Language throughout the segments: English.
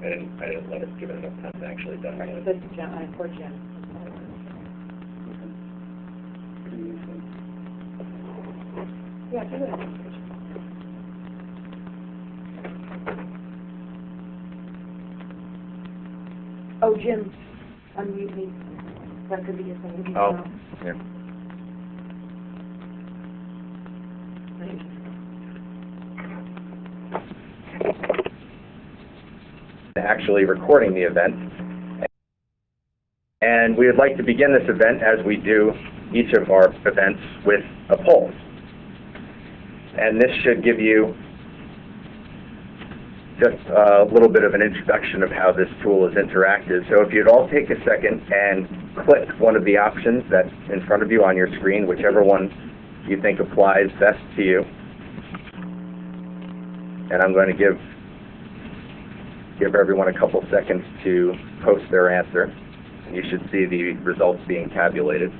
I didn't let us give it enough time to actually done Right, it. this is Jim, poor Jim. Yeah, do it. Oh, Jim, unmute me. That could be your thing. Oh, yeah. Actually recording the event. And we would like to begin this event, as we do each of our events, with a poll. And this should give you just a little bit of an introduction of how this tool is interactive. So if you'd all take a second and click one of the options that's in front of you on your screen, whichever one you think applies best to you. And I'm going to give everyone a couple seconds to post their answer. And you should see the results being tabulated.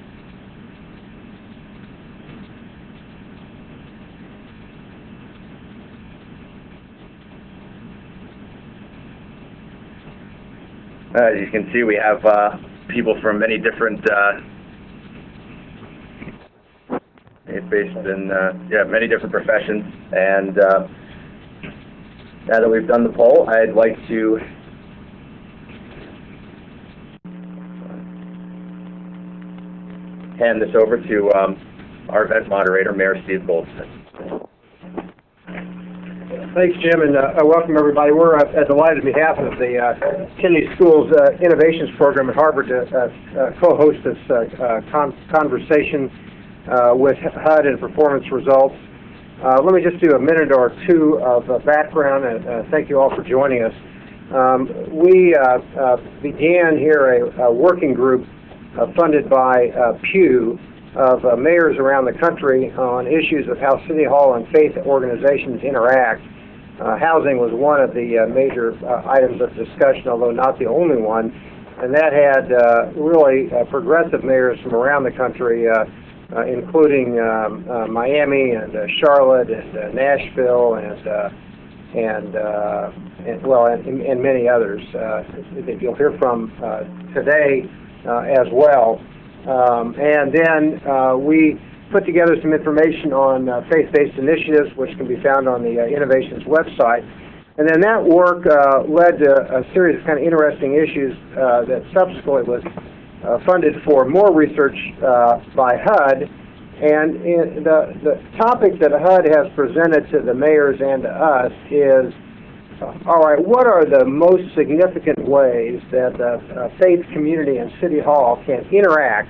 As you can see, we have people from many different, based in many different professions. And now that we've done the poll, I'd like to hand this over to our event moderator, Mayor Steve Goldsmith. Thanks, Jim, and welcome everybody. We're delighted on behalf of the Kennedy School's Innovations Program at Harvard to co-host this conversation with HUD and performance results. Let me just do a minute or two of background, and thank you all for joining us. We began here a working group funded by Pew of mayors around the country on issues of how City Hall and faith organizations interact. Housing was one of the major items of discussion, although not the only one, and that had really progressive mayors from around the country, including Miami and Charlotte and Nashville and many others that you'll hear from today as well. And then we put together some information on faith-based initiatives, which can be found on the Innovations website. And then that work led to a series of kind of interesting issues that subsequently was funded for more research by HUD. And the topic that HUD has presented to the mayors and to us is, all right, what are the most significant ways that the faith community and City Hall can interact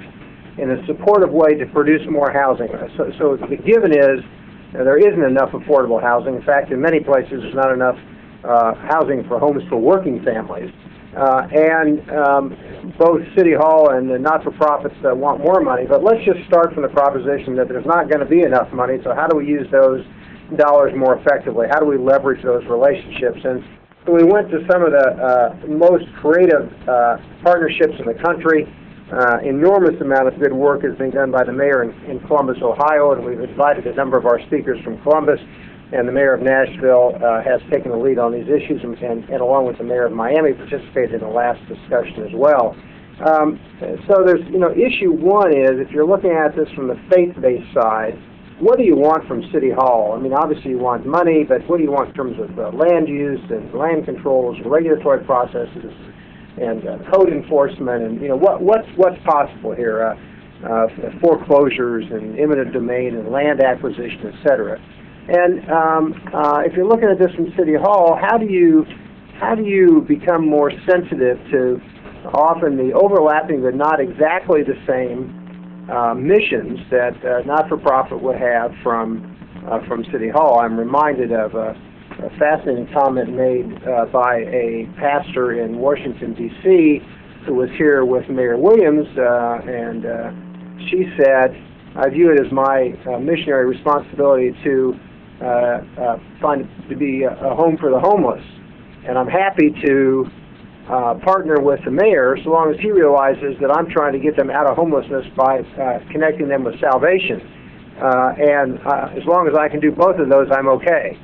in a supportive way to produce more housing? So the given is there isn't enough affordable housing. In fact, in many places there's not enough housing for homes for working families. And both City Hall and the not-for-profits want more money, but let's just start from the proposition that there's not going to be enough money, so how do we use those dollars more effectively? How do we leverage those relationships? And so we went to some of the most creative partnerships in the country. Enormous amount of good work is being done by the mayor in Columbus, Ohio, and we've invited a number of our speakers from Columbus, and the mayor of Nashville has taken the lead on these issues, and along with the mayor of Miami, participated in the last discussion as well. So there's, issue one is, if you're looking at this from the faith-based side, what do you want from City Hall? I mean, obviously you want money, but what do you want in terms of land use and land controls and regulatory processes and code enforcement, and what's possible here, foreclosures and eminent domain and land acquisition, etc. And if you're looking at this from City Hall, how do you become more sensitive to often the overlapping but not exactly the same missions that not-for-profit would have from City Hall? I'm reminded of a fascinating comment made by a pastor in Washington, D.C., who was here with Mayor Williams, and she said, I view it as my missionary responsibility to be a home for the homeless. And I'm happy to partner with the mayor so long as he realizes that I'm trying to get them out of homelessness by connecting them with salvation. And as long as I can do both of those, I'm okay.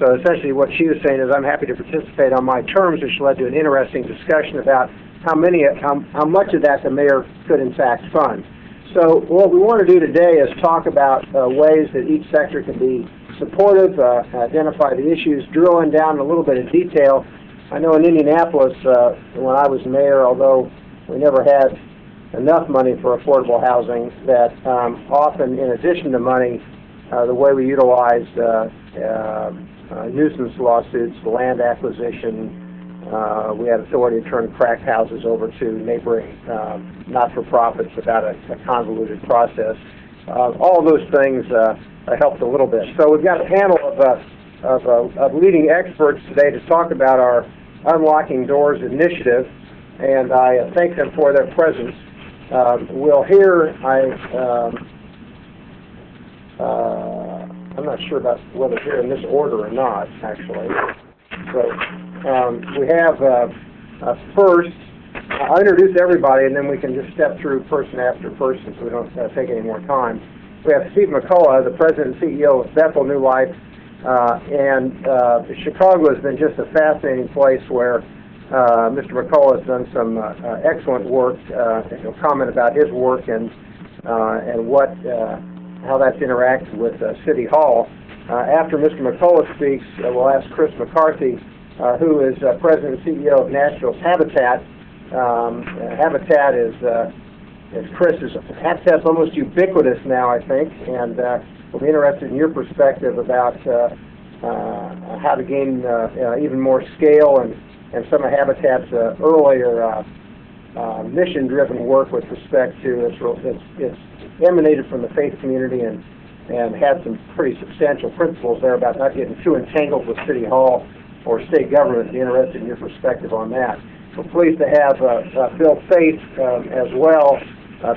So essentially what she was saying is, I'm happy to participate on my terms, which led to an interesting discussion about how much of that the mayor could in fact fund. So what we want to do today is talk about ways that each sector can be supportive, identify the issues, drilling down in a little bit of detail. I know in Indianapolis, when I was mayor, although we never had enough money for affordable housing, that often in addition to money, the way we utilized nuisance lawsuits, land acquisition, we had authority to turn crack houses over to neighboring not-for-profits without a convoluted process. All of those things helped a little bit. So we've got a panel of leading experts today to talk about our Unlocking Doors initiative, and I thank them for their presence. We'll hear, I'm not sure about whether here in this order or not, actually. So we have first, I'll introduce everybody and then we can just step through person after person so we don't take any more time. We have Steven McCullough, the President and CEO of Bethel New Life. Chicago has been just a fascinating place where Mr. McCullough has done some excellent work. He'll comment about his work and how that's interacted with City Hall. After Mr. McCullough speaks, we'll ask Chris McCarthy, who is President and CEO of Nashville's Habitat. Habitat is Habitat's almost ubiquitous now, I think, and we'll be interested in your perspective about how to gain even more scale and some of Habitat's earlier mission-driven work with respect to it's emanated from the faith community and had some pretty substantial principles there about not getting too entangled with City Hall or state government. Be interested in your perspective on that. We're pleased to have Bill Faith as well.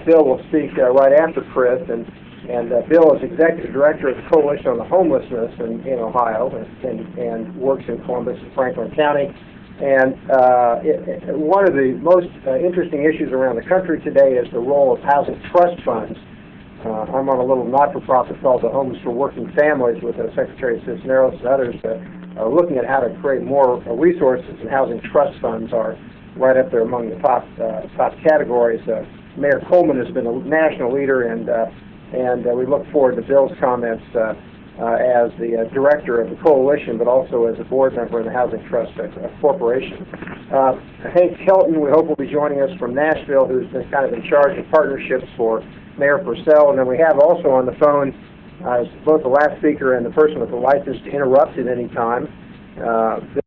Bill will speak right after Chris, and Bill is Executive Director of the Coalition on the Homelessness in Ohio and works in Columbus and Franklin County. And one of the most interesting issues around the country today is the role of housing trust funds. I'm on a little not-for-profit called the Homes for Working Families with Secretary Cisneros and others looking at how to create more resources, and housing trust funds are right up there among the top categories. Mayor Coleman has been a national leader, and we look forward to Bill's comments as the director of the coalition, but also as a board member in the Housing Trust Corporation. Hank Helton, we hope, will be joining us from Nashville, who's been kind of in charge of partnerships for Mayor Purcell. And then we have also on the phone both the last speaker and the person with the license to interrupt at any time,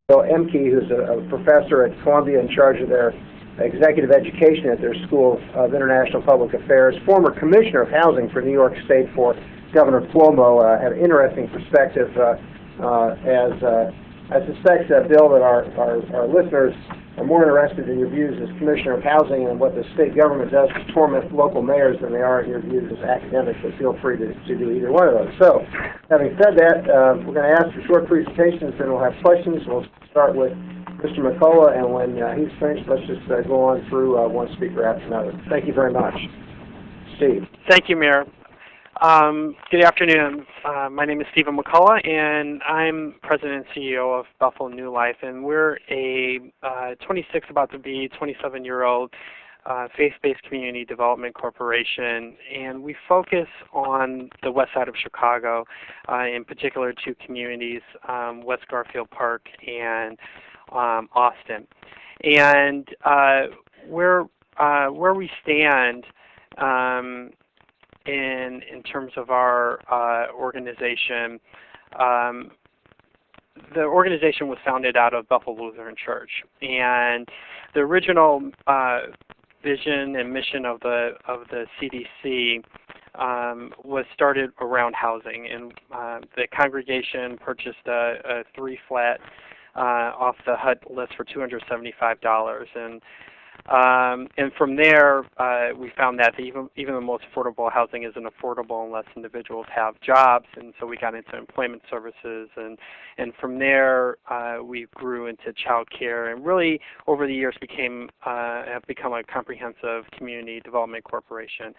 Bill Eimicke, who's a professor at Columbia in charge of their executive education at their School of International Public Affairs, former Commissioner of Housing for New York State for Governor Cuomo, had an interesting perspective as I suspect, Bill, that our listeners are more interested in your views as Commissioner of Housing and what the state government does to torment local mayors than they are in your views as academics, but feel free to do either one of those. So, having said that, we're going to ask for short presentations, then we'll have questions. We'll start with Mr. McCullough, and when he's finished, let's just go on through one speaker after another. Thank you very much. Steve. Thank you, Mayor. Good afternoon. My name is Stephen McCullough, and I'm President and CEO of Bethel New Life, and we're a 26, about to be 27-year-old faith-based community development corporation, and we focus on the west side of Chicago, in particular two communities, West Garfield Park and Austin. And where we stand in terms of our organization, the organization was founded out of Bethel Lutheran Church, and the original vision and mission of the CDC was started around housing, and the congregation purchased a 3-flat off the HUD list for $275, and from there we found that even the most affordable housing isn't affordable unless individuals have jobs, and so we got into employment services, and from there we grew into child care, and really over the years have become a comprehensive community development corporation.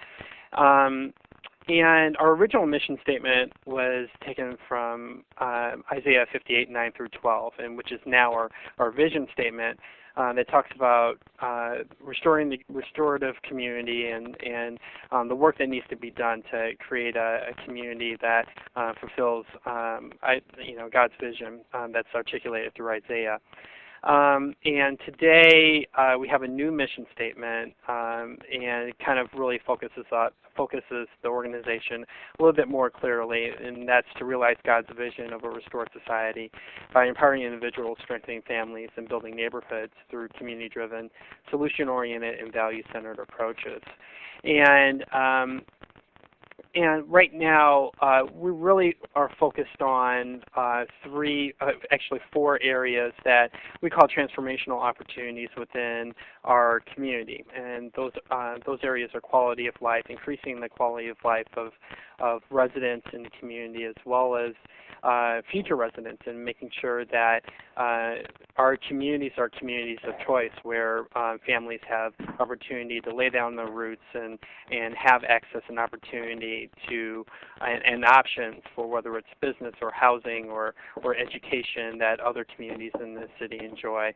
And our original mission statement was taken from Isaiah 58:9 through 12, and which is now our vision statement that talks about restoring the restorative community and the work that needs to be done to create a community that fulfills God's vision that's articulated through Isaiah. And today we have a new mission statement, and it kind of really focuses the organization a little bit more clearly, and that's to realize God's vision of a restored society by empowering individuals, strengthening families, and building neighborhoods through community-driven, solution-oriented, and value-centered approaches. And right now, we really are focused on four areas that we call transformational opportunities within our community. And those areas are quality of life, increasing the quality of life of residents in the community, as well as future residents, and making sure that our communities are communities of choice, where families have opportunity to lay down their roots and have access and opportunity to and options for whether it's business or housing or education that other communities in the city enjoy.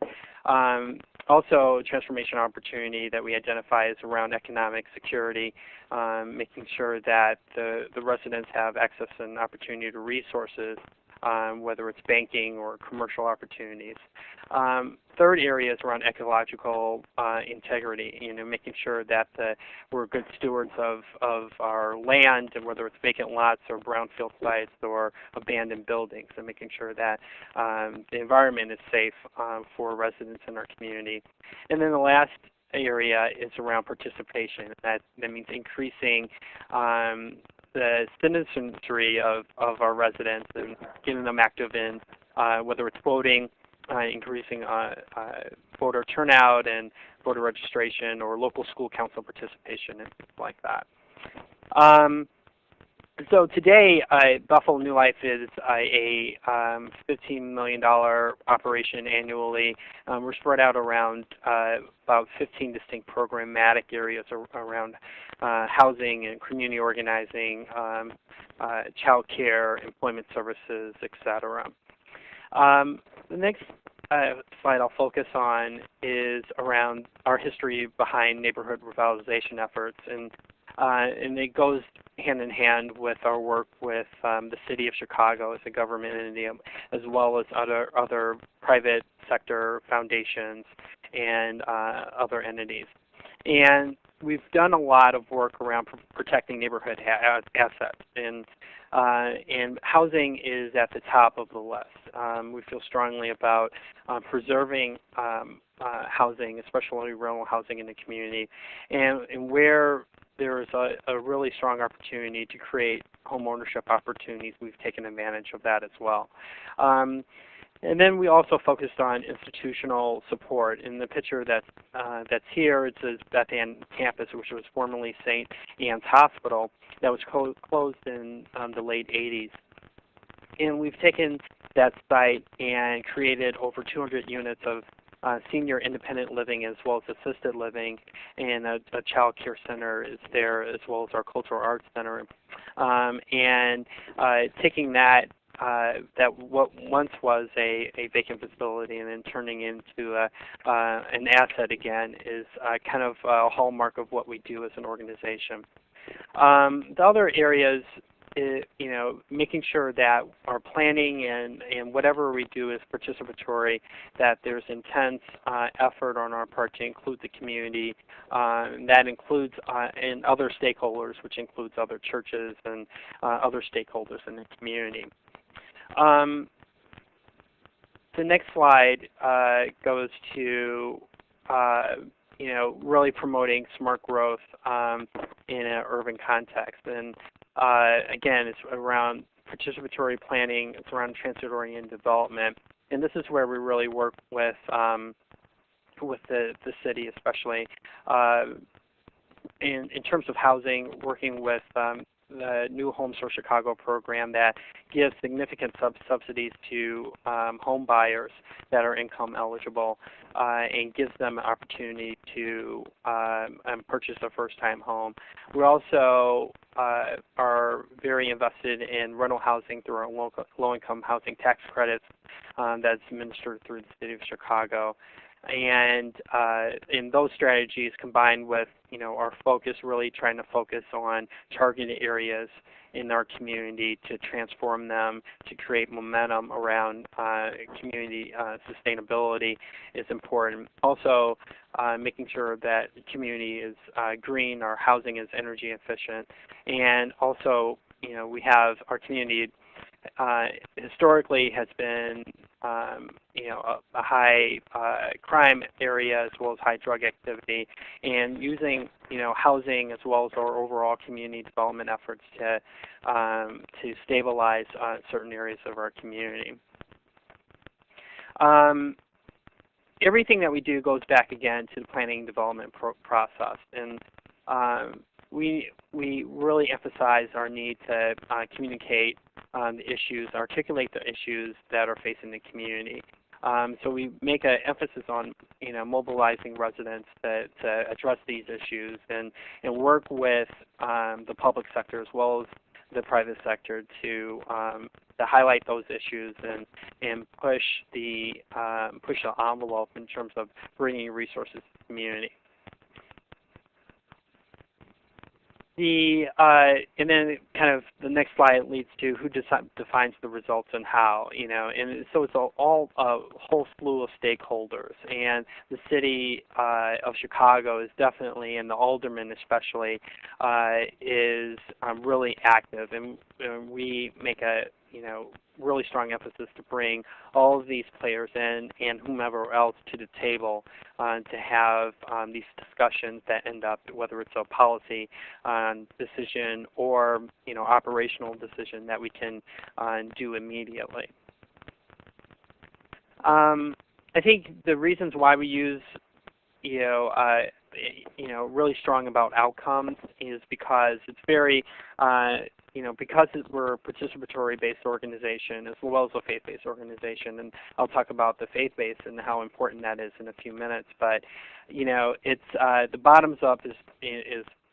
Also, transformation opportunity that we identify is around economic security, making sure that the residents have access and opportunity to resources, whether it's banking or commercial opportunities. Third area is around ecological integrity, making sure that we're good stewards of our land, and whether it's vacant lots or brownfield sites or abandoned buildings, and making sure that the environment is safe for residents in our community. And then the last area is around participation. That means increasing the citizenry of our residents and getting them active in whether it's voting, increasing voter turnout and voter registration, or local school council participation and things like that. So today, Buffalo New Life is a $15 million operation annually. We're spread out around about 15 distinct programmatic areas around housing and community organizing, child care, employment services, etc. The next slide I'll focus on is around our history behind neighborhood revitalization efforts, and it goes hand in hand with our work with the City of Chicago as a government entity, as well as other private sector foundations and other entities. And we've done a lot of work around protecting neighborhood assets, and housing is at the top of the list. We feel strongly about preserving housing, especially rental housing in the community, and where there is a really strong opportunity to create home ownership opportunities, we've taken advantage of that as well. And then we also focused on institutional support. In the picture that's here, it says Beth Ann campus, which was formerly St. Anne's Hospital, that was closed in the late 80s. And we've taken that site and created over 200 units of senior independent living as well as assisted living, and a child care center is there, as well as our cultural arts center. And taking that what once was a vacant facility and then turning into an asset again is kind of a hallmark of what we do as an organization. The other areas, making sure that our planning and whatever we do is participatory, that there's intense effort on our part to include the community. That includes and other stakeholders, which includes other churches and other stakeholders in the community. The next slide goes to really promoting smart growth in an urban context, and again, it's around participatory planning. It's around transit-oriented development, and this is where we really work with the city, especially in terms of housing, working with the new Homes for Chicago program that gives significant subsidies to home buyers that are income eligible and gives them an opportunity to purchase a first-time home. We're also are very invested in rental housing through our low-income housing tax credits that's administered through the City of Chicago. And in those strategies, combined with our focus, really trying to focus on targeted areas in our community to transform them, to create momentum around community sustainability is important. Also, making sure that the community is green, our housing is energy efficient, and also we have our community historically has been a high crime area as well as high drug activity, and using housing as well as our overall community development efforts to stabilize certain areas of our community. Everything that we do goes back again to the planning and development process, and we really emphasize our need to communicate the issues, articulate the issues that are facing the community. So we make an emphasis on mobilizing residents to address these issues and work with the public sector as well as the private sector to highlight those issues and push the envelope in terms of bringing resources to the community. And then kind of the next slide leads to who defines the results and how, and so it's a whole slew of stakeholders, and the City of Chicago is definitely, and the aldermen especially, is really active, and we make a really strong emphasis to bring all of these players in and whomever else to the table to have these discussions that end up, whether it's a policy decision or operational decision that we can do immediately. I think the reasons why we use really strong about outcomes is because it's very because we're a participatory-based organization as well as a faith-based organization, and I'll talk about the faith-based and how important that is in a few minutes. But it's the bottoms-up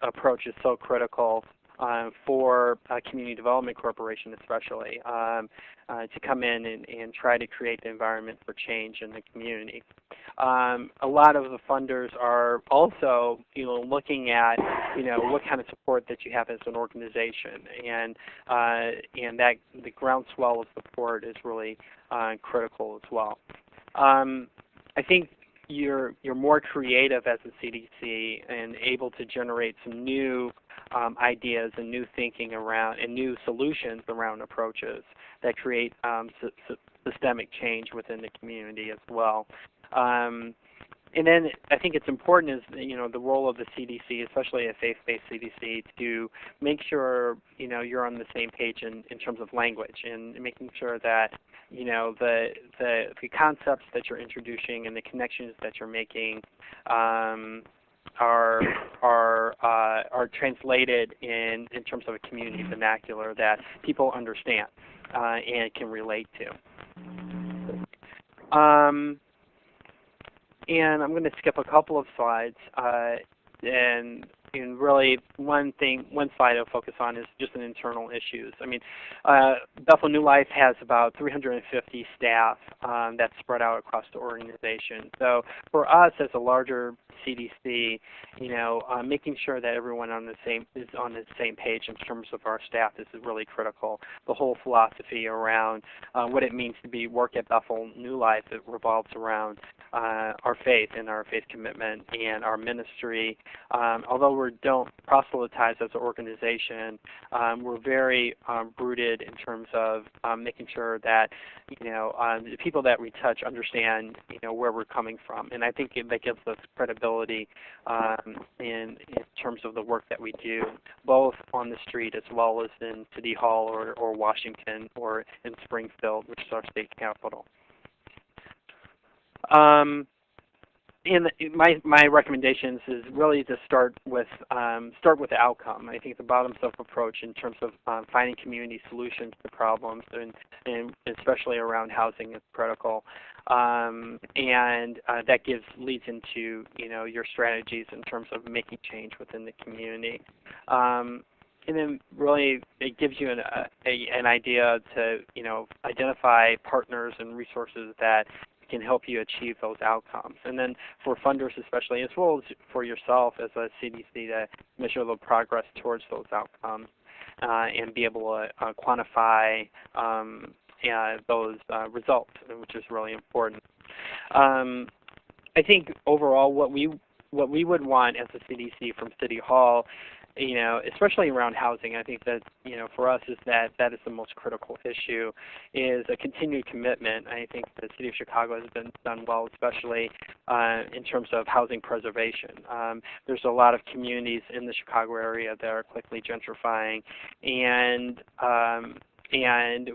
approach is so critical for a community development corporation, especially to come in and try to create the environment for change in the community. A lot of the funders are also, looking at, what kind of support that you have as an organization, and that the groundswell of support is really critical as well. I think you're more creative as a CDC and able to generate some new ideas and new thinking around and new solutions around approaches that create systemic change within the community as well. And then I think it's important is the role of the CDC, especially a faith-based CDC, to make sure you're on the same page in terms of language and making sure that the concepts that you're introducing and the connections that you're making are translated in terms of a community vernacular that people understand and can relate to. And I'm going to skip a couple of slides, and really one slide I'll focus on is just an internal issues. I mean, Bethel New Life has about 350 staff that's spread out across the organization. So for us as a larger CDC, making sure that everyone is on the same page in terms of our staff is really critical. The whole philosophy around what it means to work at Bethel New Life, it revolves around our faith and our faith commitment and our ministry. Although we don't proselytize as an organization, we're very rooted in terms of making sure that the people that we touch understand where we're coming from, and I think that gives us credibility in terms of the work that we do, both on the street as well as in City Hall or Washington or in Springfield, which is our state capital. And my recommendations is really to start with the outcome. I think the bottoms-up approach in terms of finding community solutions to problems, and especially around housing, is critical. And that leads into your strategies in terms of making change within the community. then really it gives you an idea to identify partners and resources that can help you achieve those outcomes. And then for funders especially, as well as for yourself as a CDC, to measure the progress towards those outcomes and be able to quantify those results, which is really important. I think overall what we would want as a CDC from City Hall, especially around housing, I think that, for us is that is the most critical issue, is a continued commitment. I think the City of Chicago has been done well, especially in terms of housing preservation. There's a lot of communities in the Chicago area that are quickly gentrifying, and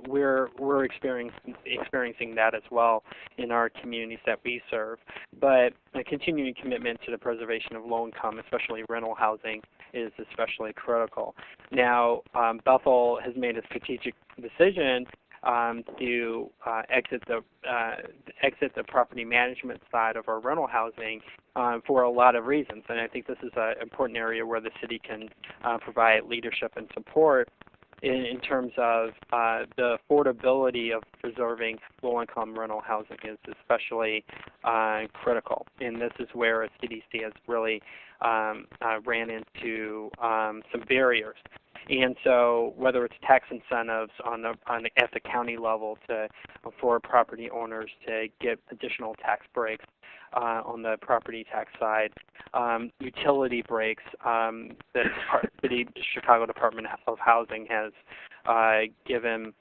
we're experiencing that as well in our communities that we serve. But a continuing commitment to the preservation of low income, especially rental housing, is especially critical. Now, Bethel has made a strategic decision to exit the property management side of our rental housing for a lot of reasons, and I think this is an important area where the city can provide leadership and support in terms of the affordability of preserving low-income rental housing is especially critical. And this is where a CDC has really ran into some barriers. And so whether it's tax incentives at the county level for property owners to get additional tax breaks on the property tax side, utility breaks, the City Chicago Department of Housing has given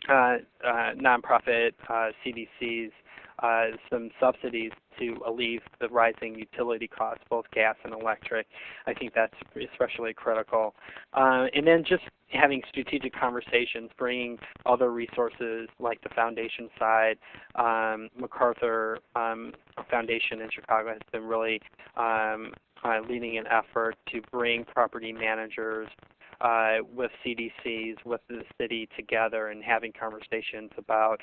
nonprofit CDCs some subsidies to alleviate the rising utility costs, both gas and electric. I think that's especially critical. And then just having strategic conversations, bringing other resources like the foundation side. MacArthur Foundation in Chicago has been really leading an effort to bring property managers with CDCs, with the city together, and having conversations about,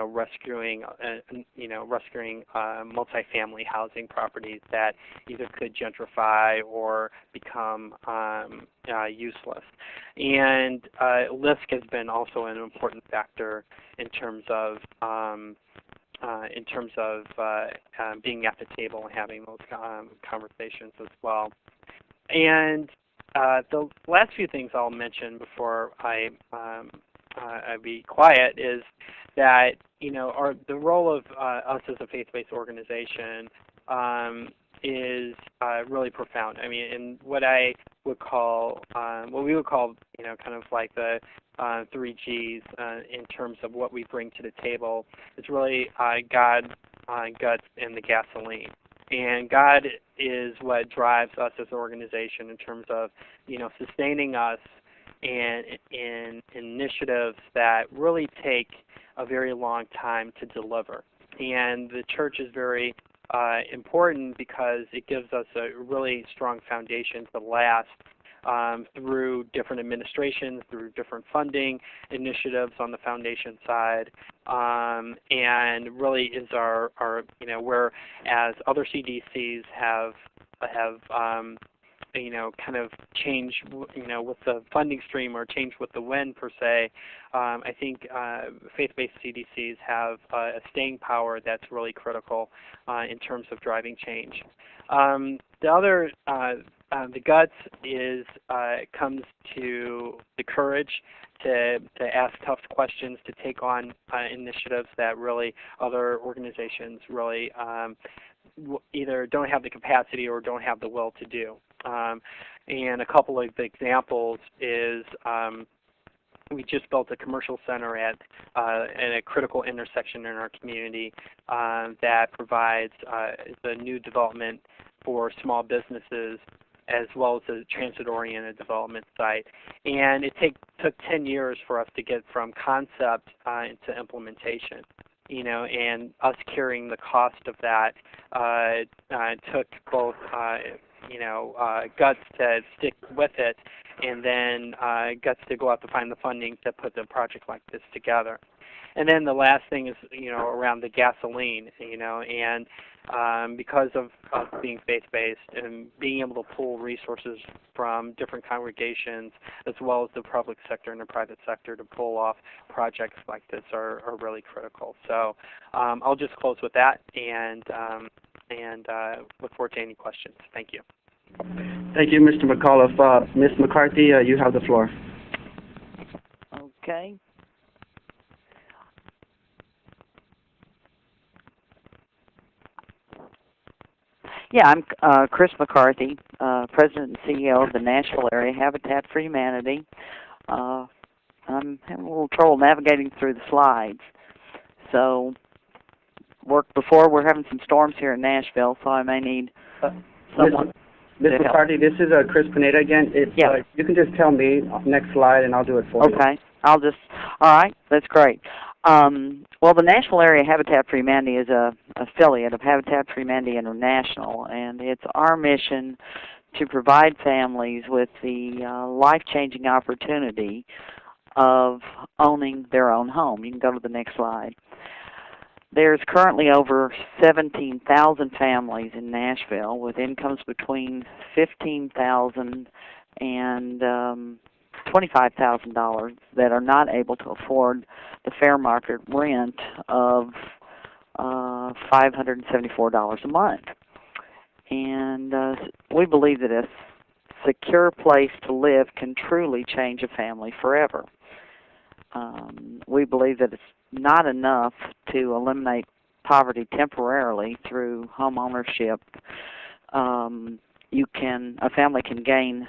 rescuing multifamily housing properties that either could gentrify or become useless. And LISC has been also an important factor in terms of being at the table and having those conversations as well. And the last few things I'll mention before I be quiet is that the role of us as a faith-based organization is really profound. I mean, in what I would call, what we would call, kind of like the 3 Gs in terms of what we bring to the table. It's really God, guts, and the gasoline. And God is what drives us as an organization in terms of, sustaining us and in initiatives that really take a very long time to deliver. And the church is very important because it gives us a really strong foundation to last through different administrations, through different funding initiatives on the foundation side, and really is our whereas other CDCs have kind of changed, with the funding stream or changed with the wind per se. I think faith-based CDCs have a staying power that's really critical in terms of driving change. The other, the guts is comes to the courage to ask tough questions, to take on initiatives that really other organizations really either don't have the capacity or don't have the will to do. And a couple of examples is we just built a commercial center at a critical intersection in our community that provides the new development for small businesses as well as a transit-oriented development site. And it took 10 years for us to get from concept into implementation. And us carrying the cost of that took both guts to stick with it, and then guts to go out to find the funding to put the project like this together. And then the last thing is, around the gasoline, and because of being faith-based and being able to pull resources from different congregations as well as the public sector and the private sector to pull off projects like this are really critical. So I'll just close with that and look forward to any questions. Thank you. Thank you, Mr. McCullough. Ms. McCarthy, you have the floor. Okay. Yeah, I'm Chris McCarthy, President and CEO of the Nashville Area Habitat for Humanity. I'm having a little trouble navigating through the slides. So, before we're having some storms here in Nashville, so I may need someone. Ms. McCarthy, this is Chris Pineda again. Yeah. You can just tell me next slide, and I'll do it for you. Okay. All right, that's great. Well, the Nashville Area Habitat for Humanity is an affiliate of Habitat for Humanity International, and it's our mission to provide families with the life-changing opportunity of owning their own home. You can go to the next slide. There's currently over 17,000 families in Nashville with incomes between $15,000 and $25,000 that are not able to afford the fair market rent of $574 a month. And we believe that a secure place to live can truly change a family forever. We believe that it's not enough to eliminate poverty temporarily through home ownership. A family can gain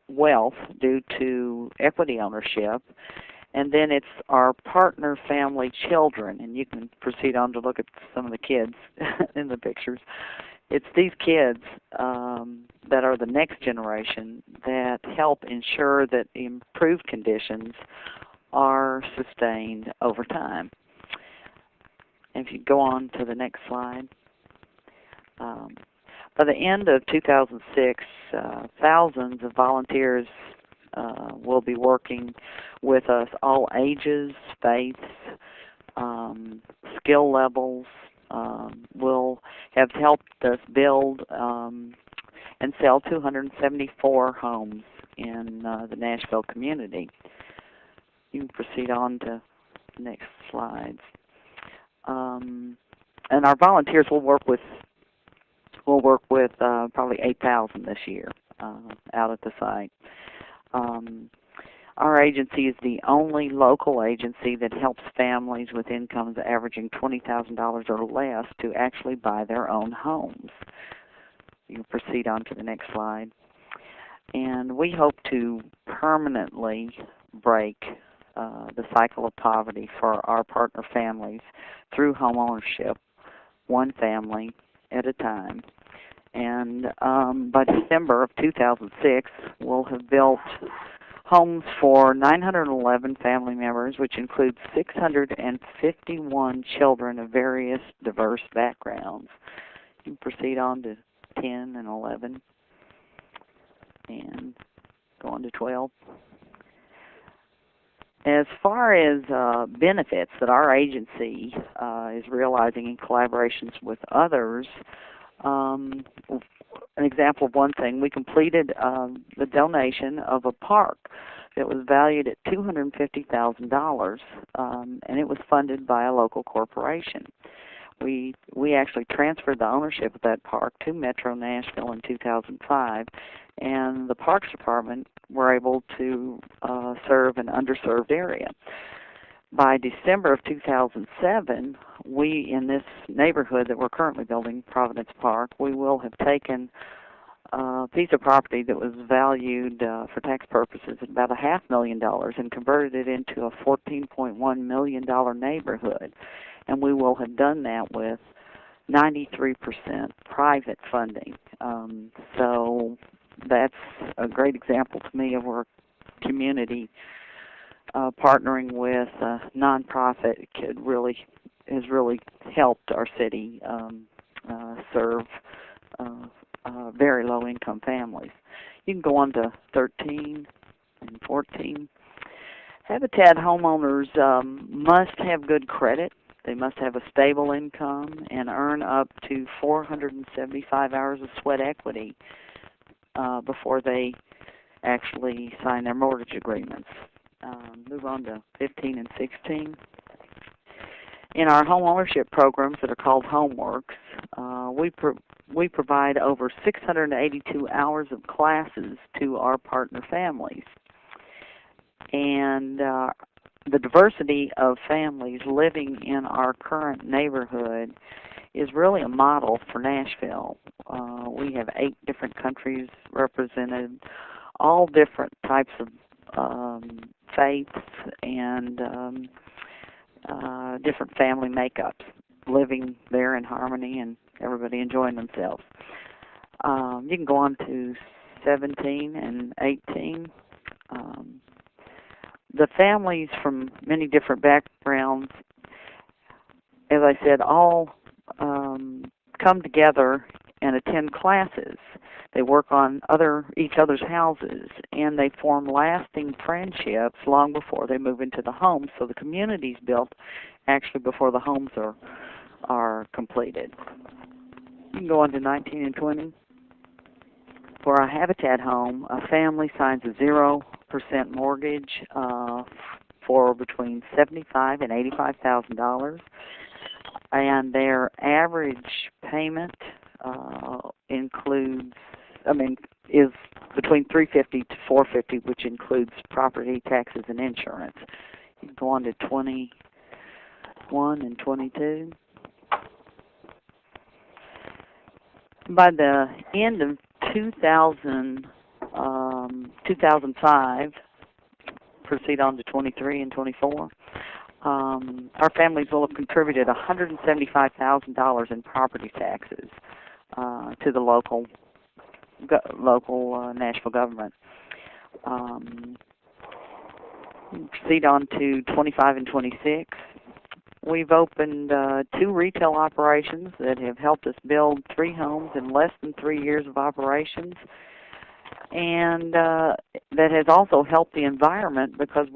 wealth due to equity ownership, and then it's our partner family children, and you can proceed on to look at some of the kids in the pictures. It's these kids that are the next generation that help ensure that improved conditions are sustained over time. And if you go on to the next slide. By the end of 2006, thousands of volunteers will be working with us, all ages, faiths, skill levels, will have helped us build and sell 274 homes in the Nashville community. You can proceed on to the next slides. And our volunteers will work with probably 8,000 this year out at the site. Our agency is the only local agency that helps families with incomes averaging $20,000 or less to actually buy their own homes. You can proceed on to the next slide. And we hope to permanently break the cycle of poverty for our partner families through home ownership, one family at a time. And by December of 2006, we'll have built homes for 911 family members, which includes 651 children of various diverse backgrounds. You can proceed on to 10 and 11 and go on to 12. As far as benefits that our agency is realizing in collaborations with others, an example of one thing, we completed the donation of a park that was valued at $250,000, and it was funded by a local corporation. We actually transferred the ownership of that park to Metro Nashville in 2005, and the Parks Department were able to serve an underserved area. By December of 2007, we, in this neighborhood that we're currently building, Providence Park, we will have taken a piece of property that was valued for tax purposes at about $500,000 and converted it into a $14.1 million neighborhood. And we will have done that with 93% private funding. So that's a great example to me of where community partnering with a nonprofit has really helped our city serve very low-income families. You can go on to 13 and 14. Habitat homeowners must have good credit. They must have a stable income and earn up to 475 hours of sweat equity before they actually sign their mortgage agreements. Move on to 15 and 16. In our home ownership programs that are called Homeworks, we provide over 682 hours of classes to our partner families. And the diversity of families living in our current neighborhood is really a model for Nashville. We have 8 different countries represented, all different types of faiths and different family makeups, living there in harmony and everybody enjoying themselves. You can go on to 17 and 18. The families from many different backgrounds, as I said, all come together and attend classes. They work on each other's houses, and they form lasting friendships long before they move into the homes. So the community's built actually before the homes are completed. You can go on to 19 and 20. For a Habitat home, a family signs a 0% mortgage for between $75,000 and $85,000, and their average payment is between $350 to $450, which includes property taxes and insurance. You can go on to 21 and 22. By the end of 2005, proceed on to 23 and 24, our families will have contributed $175,000 in property taxes to the local Nashville government. Proceed on to 25 and 26. We've opened 2 retail operations that have helped us build 3 homes in less than 3 years of operations, and that has also helped the environment because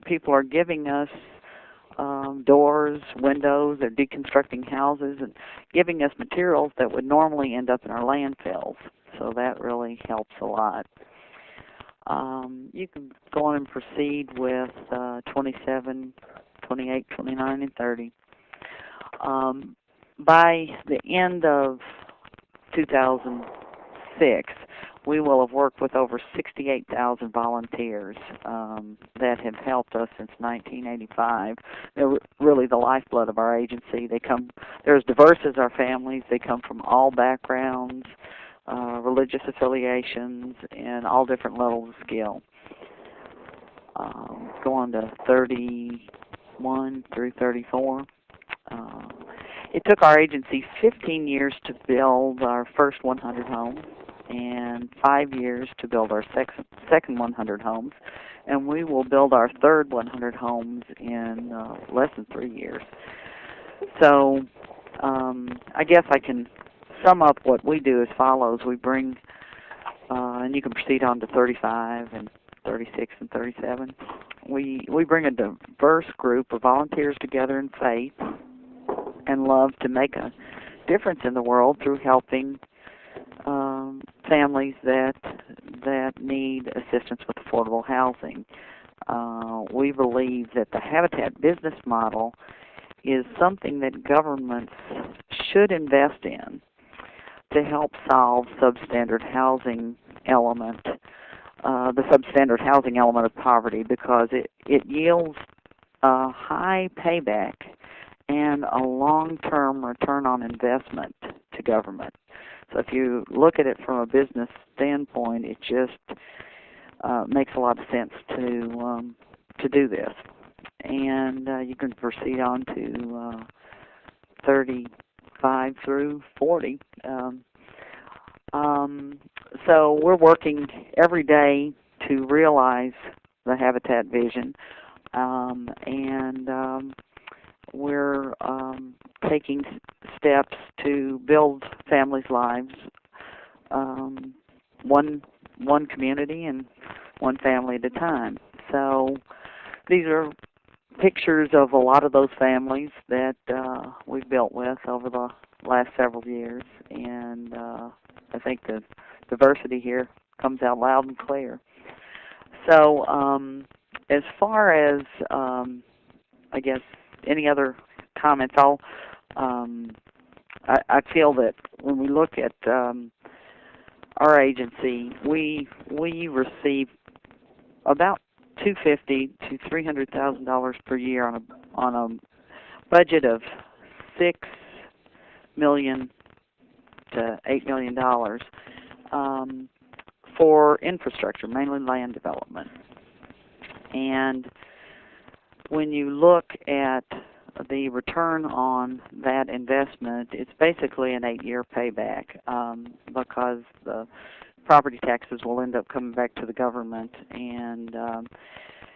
people are giving us doors, windows, they're deconstructing houses and giving us materials that would normally end up in our landfills. So that really helps a lot. You can go on and proceed with 27, 28, 29, and 30. By the end of 2006, we will have worked with over 68,000 volunteers that have helped us since 1985. They're really the lifeblood of our agency. They're as diverse as our families. They come from all backgrounds, religious affiliations, and all different levels of skill. Go on to 31 through 34. It took our agency 15 years to build our first 100 homes and 5 years to build our second 100 homes, and we will build our third 100 homes in less than 3 years. So I guess I can sum up what we do as follows. We bring, and you can proceed on to 35 and 36 and 37. We bring a diverse group of volunteers together in faith and love to make a difference in the world through helping families that need assistance with affordable housing. We believe that the Habitat business model is something that governments should invest in to help solve substandard housing element, the substandard housing element of poverty, because it yields a high payback and a long-term return on investment to government. So if you look at it from a business standpoint, it just makes a lot of sense to do this. And you can proceed on to 35 through 40. So we're working every day to realize the Habitat vision, and we're taking steps to build families' lives one community and one family at a time. So these are pictures of a lot of those families that we've built with over the last several years, and I think the diversity here comes out loud and clear. So as far as I guess any other comments, I feel that when we look at our agency, we receive about $250,000 to $300,000 per year on a budget of $6 million to $8 million for infrastructure, mainly land development. And when you look at the return on that investment, it's basically an 8-year payback because the property taxes will end up coming back to the government, and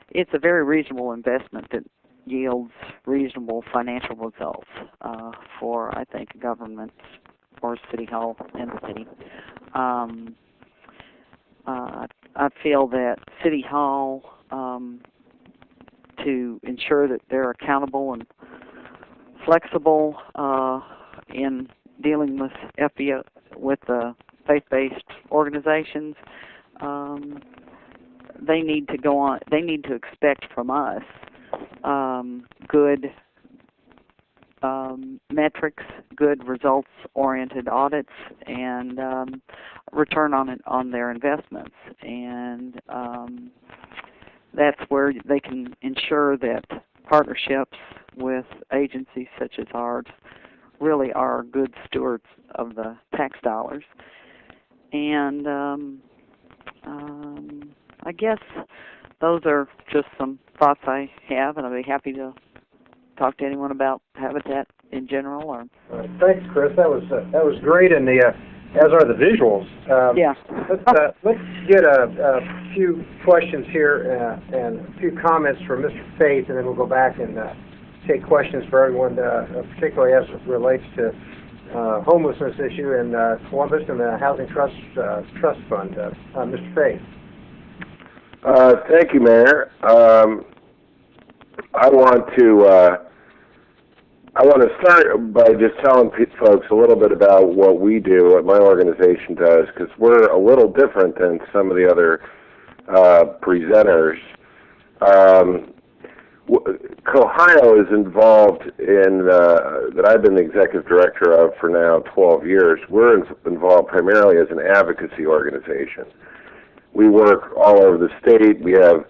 it's a very reasonable investment that yields reasonable financial results for, I think, government or City Hall entity. I feel that City Hall, to ensure that they're accountable and flexible in dealing with FBO, with the faith-based organizations, they need to go on. They need to expect from us good metrics, good results-oriented audits, and return on their investments. And that's where they can ensure that partnerships with agencies such as ours really are good stewards of the tax dollars. And I guess those are just some thoughts I have, and I'd be happy to talk to anyone about habitat in general. Or Thanks, Chris. That was great, and as are the visuals. Yeah. Let's get a few questions here and a few comments from Mr. Faith, and then we'll go back and take questions for everyone, particularly as it relates to homelessness issue in Columbus and the Housing Trust Fund. Mr. Faith. Thank you, Mayor. I want to start by just telling folks a little bit about what we do, what my organization does, because we're a little different than some of the other presenters. Ohio is involved in, that I've been the executive director of for now 12 years. We're involved primarily as an advocacy organization. We work all over the state. We have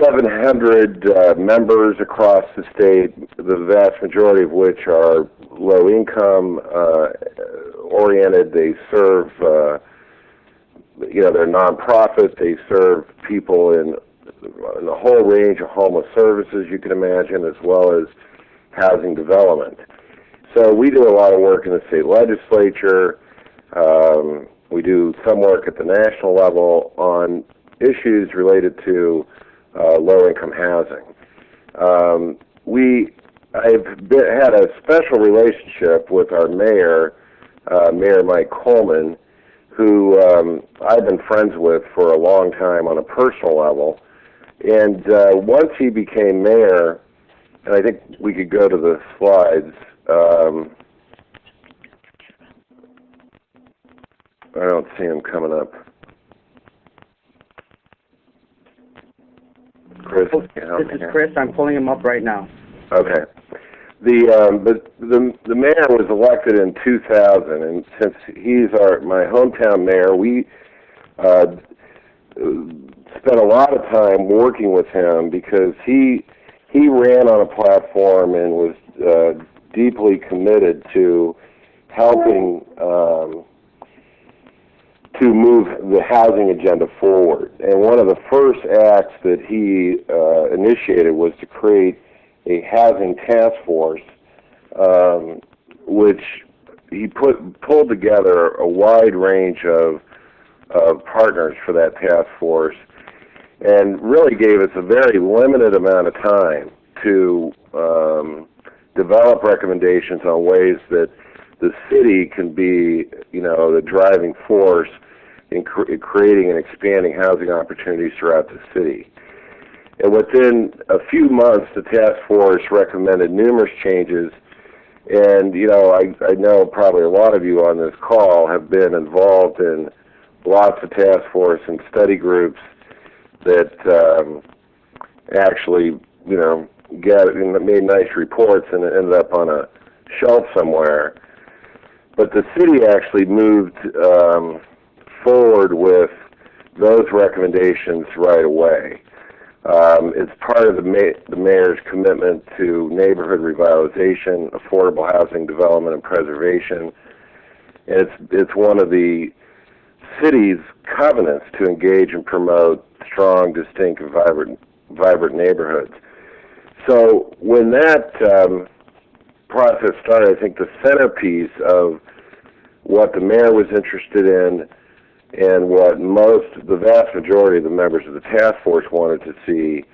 700 members across the state, the vast majority of which are low income oriented. They serve, they're nonprofit. They serve people in a whole range of homeless services you can imagine, as well as housing development. So we do a lot of work in the state legislature. We do some work at the national level on issues related to low-income housing. I've had a special relationship with our mayor, Mayor Mike Coleman, who I've been friends with for a long time on a personal level. And once he became mayor, and I think we could go to the slides. I don't see him coming up. Chris, this is Chris. I'm pulling him up right now. Okay. The mayor was elected in 2000, and since he's my hometown mayor, we spent a lot of time working with him because he ran on a platform and was deeply committed to helping to move the housing agenda forward. And one of the first acts that he initiated was to create a housing task force, which he pulled together a wide range of partners for that task force, and really gave us a very limited amount of time to develop recommendations on ways that the city can be, the driving force in creating and expanding housing opportunities throughout the city. And within a few months, the task force recommended numerous changes. And, I know probably a lot of you on this call have been involved in lots of task force and study groups that actually, made nice reports and ended up on a shelf somewhere. But the city actually moved forward with those recommendations right away. It's part of the mayor's commitment to neighborhood revitalization, affordable housing development, and preservation. It's one of the city's covenants to engage and promote strong, distinct, and vibrant neighborhoods. So when that process started, I think the centerpiece of what the mayor was interested in and what the vast majority of the members of the task force wanted to see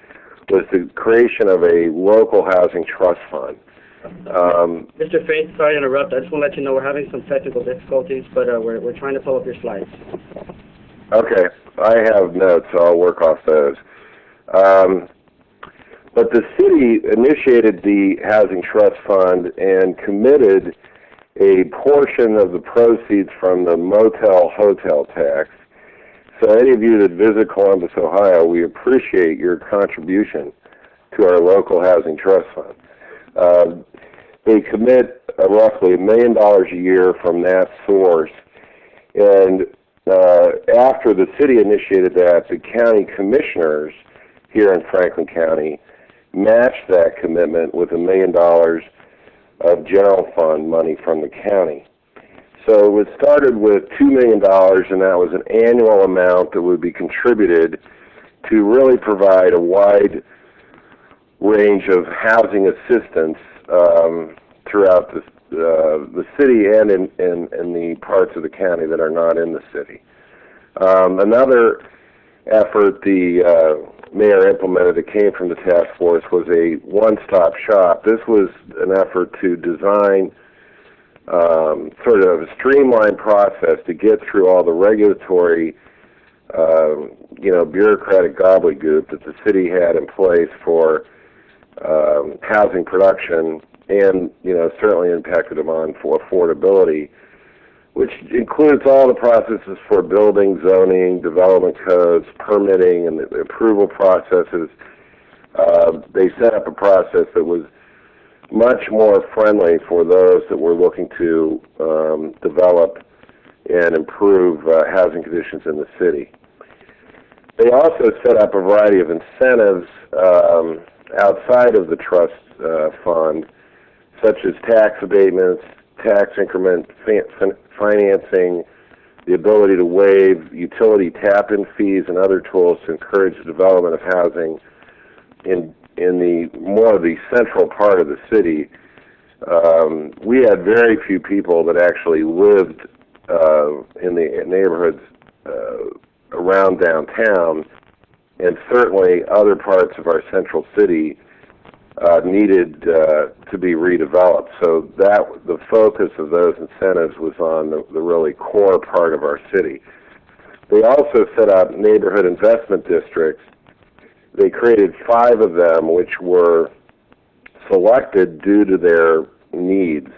was the creation of a local housing trust fund. Mr. Faith, sorry to interrupt. I just want to let you know we're having some technical difficulties, but we're trying to pull up your slides. Okay. I have notes, so I'll work off those. But the city initiated the Housing Trust Fund and committed a portion of the proceeds from the motel-hotel tax. So any of you that visit Columbus, Ohio, we appreciate your contribution to our local Housing Trust Fund. They commit roughly $1 million a year from that source. And after the city initiated that, the county commissioners here in Franklin County matched that commitment with $1 million of general fund money from the county. So it was started with $2 million, and that was an annual amount that would be contributed to really provide a wide range of housing assistance throughout the city and in the parts of the county that are not in the city. Another effort the mayor implemented that came from the task force was a one-stop shop. This was an effort to design sort of a streamlined process to get through all the regulatory, bureaucratic gobbledygook that the city had in place for housing production and, certainly impacted demand for affordability, which includes all the processes for building, zoning, development codes, permitting, and the approval processes. They set up a process that was much more friendly for those that were looking to develop and improve housing conditions in the city. They also set up a variety of incentives outside of the trust fund, such as tax abatements, tax increment financing, the ability to waive utility tap-in fees, and other tools to encourage the development of housing in the more of the central part of the city. We had very few people that actually lived in the neighborhoods around downtown, and certainly other parts of our central city needed to be redeveloped. So the focus of those incentives was on the really core part of our city. They also set up neighborhood investment districts. They created 5 of them, which were selected due to their needs.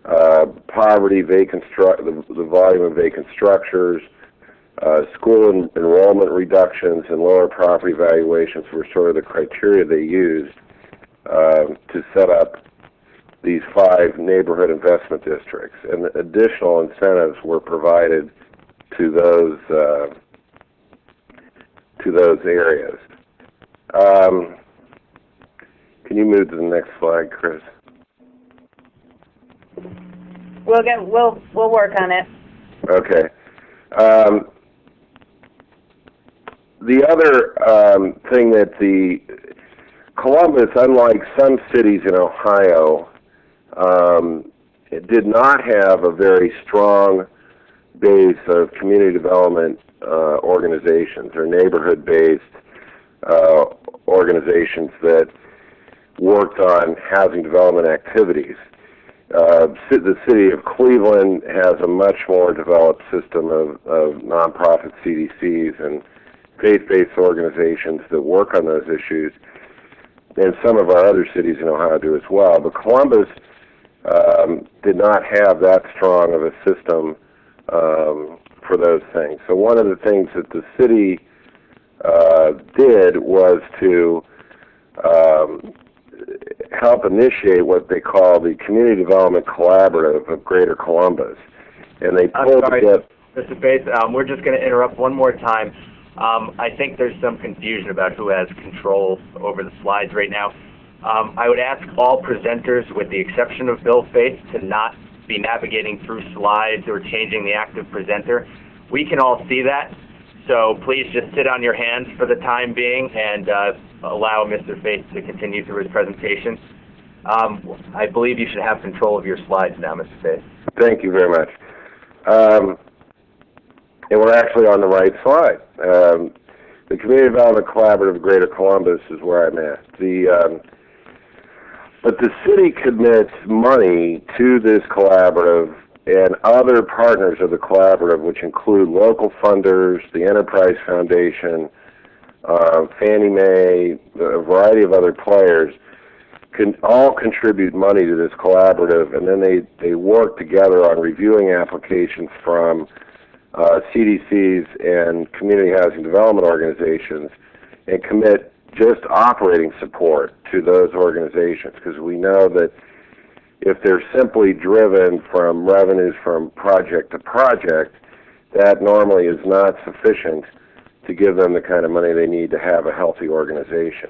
Poverty, the volume of vacant structures, school enrollment reductions, and lower property valuations were sort of the criteria they used to set up these 5 neighborhood investment districts. And additional incentives were provided to those areas. Can you move to the next slide, Chris? We'll work on it. Okay. The other thing that Columbus, unlike some cities in Ohio, it did not have a very strong base of community development organizations or neighborhood-based organizations that worked on housing development activities. The city of Cleveland has a much more developed system of nonprofit CDCs and faith-based organizations that work on those issues, and some of our other cities in Ohio do as well. But Columbus did not have that strong of a system for those things. So one of the things that the city did was to help initiate what they call the Community Development Collaborative of Greater Columbus. And they pulled together... Mr. Faith, we're just going to interrupt one more time. I think there's some confusion about who has control over the slides right now. I would ask all presenters, with the exception of Bill Faith, to not be navigating through slides or changing the active presenter. We can all see that, so please just sit on your hands for the time being and allow Mr. Faith to continue through his presentation. I believe you should have control of your slides now, Mr. Faith. Thank you very much. And we're actually on the right slide. The Community Development Collaborative of Greater Columbus is where I'm at. But the city commits money to this collaborative and other partners of the collaborative, which include local funders, the Enterprise Foundation, Fannie Mae, a variety of other players, can all contribute money to this collaborative, and then they work together on reviewing applications from CDCs and community housing development organizations and commit just operating support to those organizations, because we know that if they're simply driven from revenues from project to project, that normally is not sufficient to give them the kind of money they need to have a healthy organization.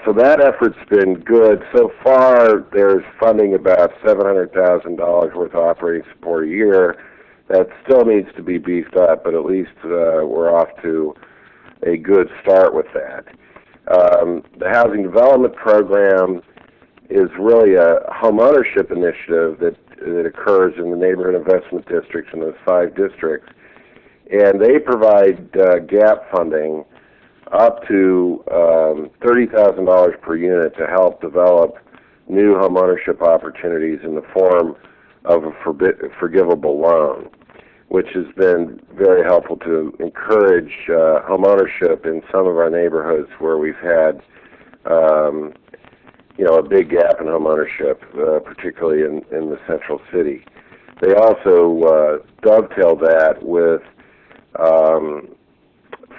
So that effort's been good. So far, there's funding about $700,000 worth of operating support a year. That still needs to be beefed up, but at least we're off to a good start with that. The Housing Development Program is really a home ownership initiative that occurs in the neighborhood investment districts in those 5 districts. And they provide gap funding up to $30,000 per unit to help develop new home ownership opportunities in the form of a forgivable loan, which has been very helpful to encourage home ownership in some of our neighborhoods where we've had a big gap in home ownership, particularly in the central city. They also dovetail that with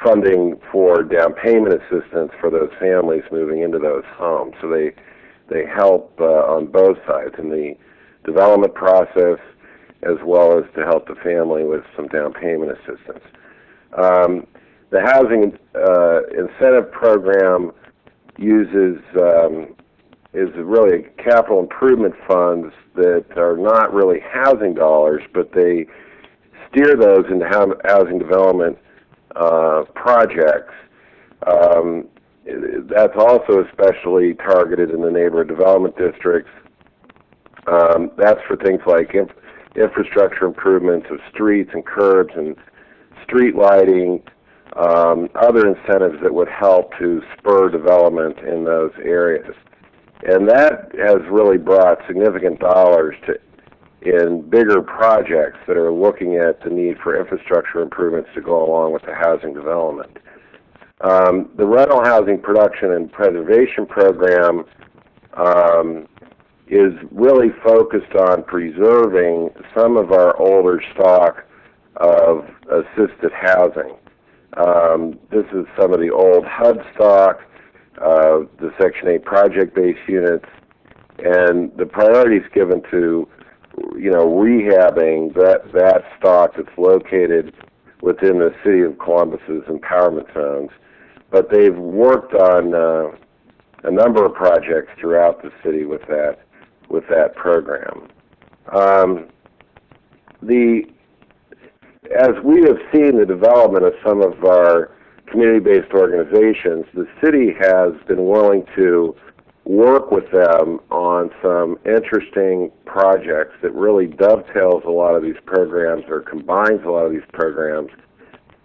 funding for down payment assistance for those families moving into those homes. So they help on both sides, in the development process as well as to help the family with some down payment assistance. The housing incentive program is really capital improvement funds that are not really housing dollars, but they steer those into housing development projects. That's also especially targeted in the neighborhood development districts. That's for things like infrastructure improvements of streets and curbs and street lighting, other incentives that would help to spur development in those areas. And that has really brought significant dollars in bigger projects that are looking at the need for infrastructure improvements to go along with the housing development. The rental housing production and preservation program is really focused on preserving some of our older stock of assisted housing. This is some of the old HUD stock, the Section 8 project-based units, and the priority is given to rehabbing that stock that's located within the city of Columbus's empowerment zones. But they've worked on a number of projects throughout the city with that program. As we have seen the development of some of our community-based organizations, the city has been willing to work with them on some interesting projects that really dovetails a lot of these programs or combines a lot of these programs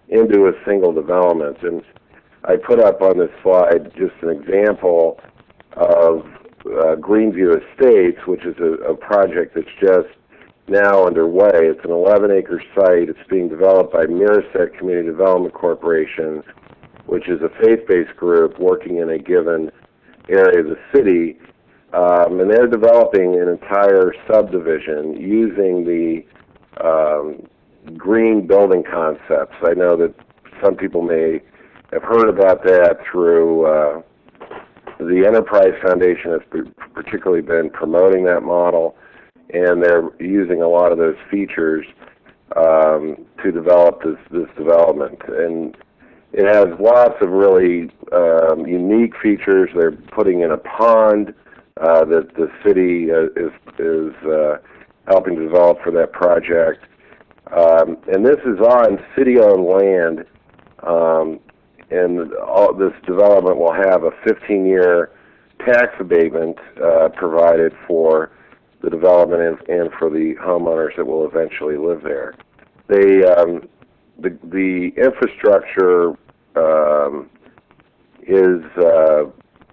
into a single development. And I put up on this slide just an example of Greenview Estates, which is a project that's just now underway. It's an 11-acre site. It's being developed by Miraset Community Development Corporation, which is a faith-based group working in a given area of the city. And they're developing an entire subdivision using the green building concepts. I know that some people may have heard about that through the Enterprise Foundation has particularly been promoting that model, and they're using a lot of those features to develop this development. And it has lots of really unique features. They're putting in a pond that the city is helping to develop for that project. And this is on city-owned land, and all this development will have a 15-year tax abatement provided for the development and for the homeowners that will eventually live there. The infrastructure is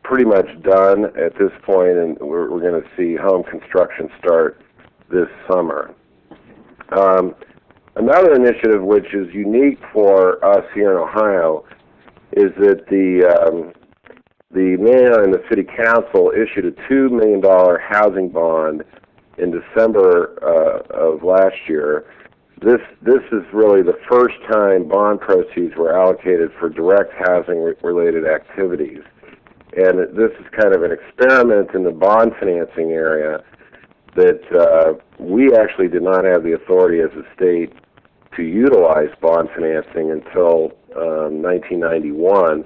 pretty much done at this point, and we're going to see home construction start this summer. Another initiative which is unique for us here in Ohio is that the mayor and the city council issued a $2 million housing bond in December of last year. This is really the first time bond proceeds were allocated for direct housing-related activities. And this is kind of an experiment in the bond financing area that we actually did not have the authority as a state to utilize bond financing until 1991.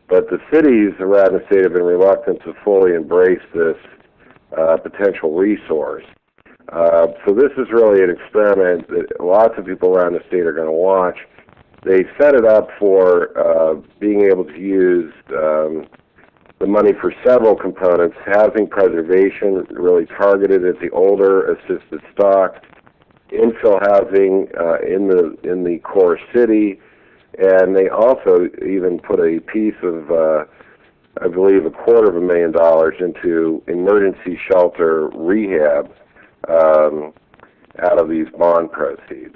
But the cities around the state have been reluctant to fully embrace this potential resource. So this is really an experiment that lots of people around the state are going to watch. They set it up for being able to use the money for several components: housing preservation, really targeted at the older assisted stock; infill housing in the core city, and they also even put a piece of, I believe, $250,000 into emergency shelter rehab out of these bond proceeds.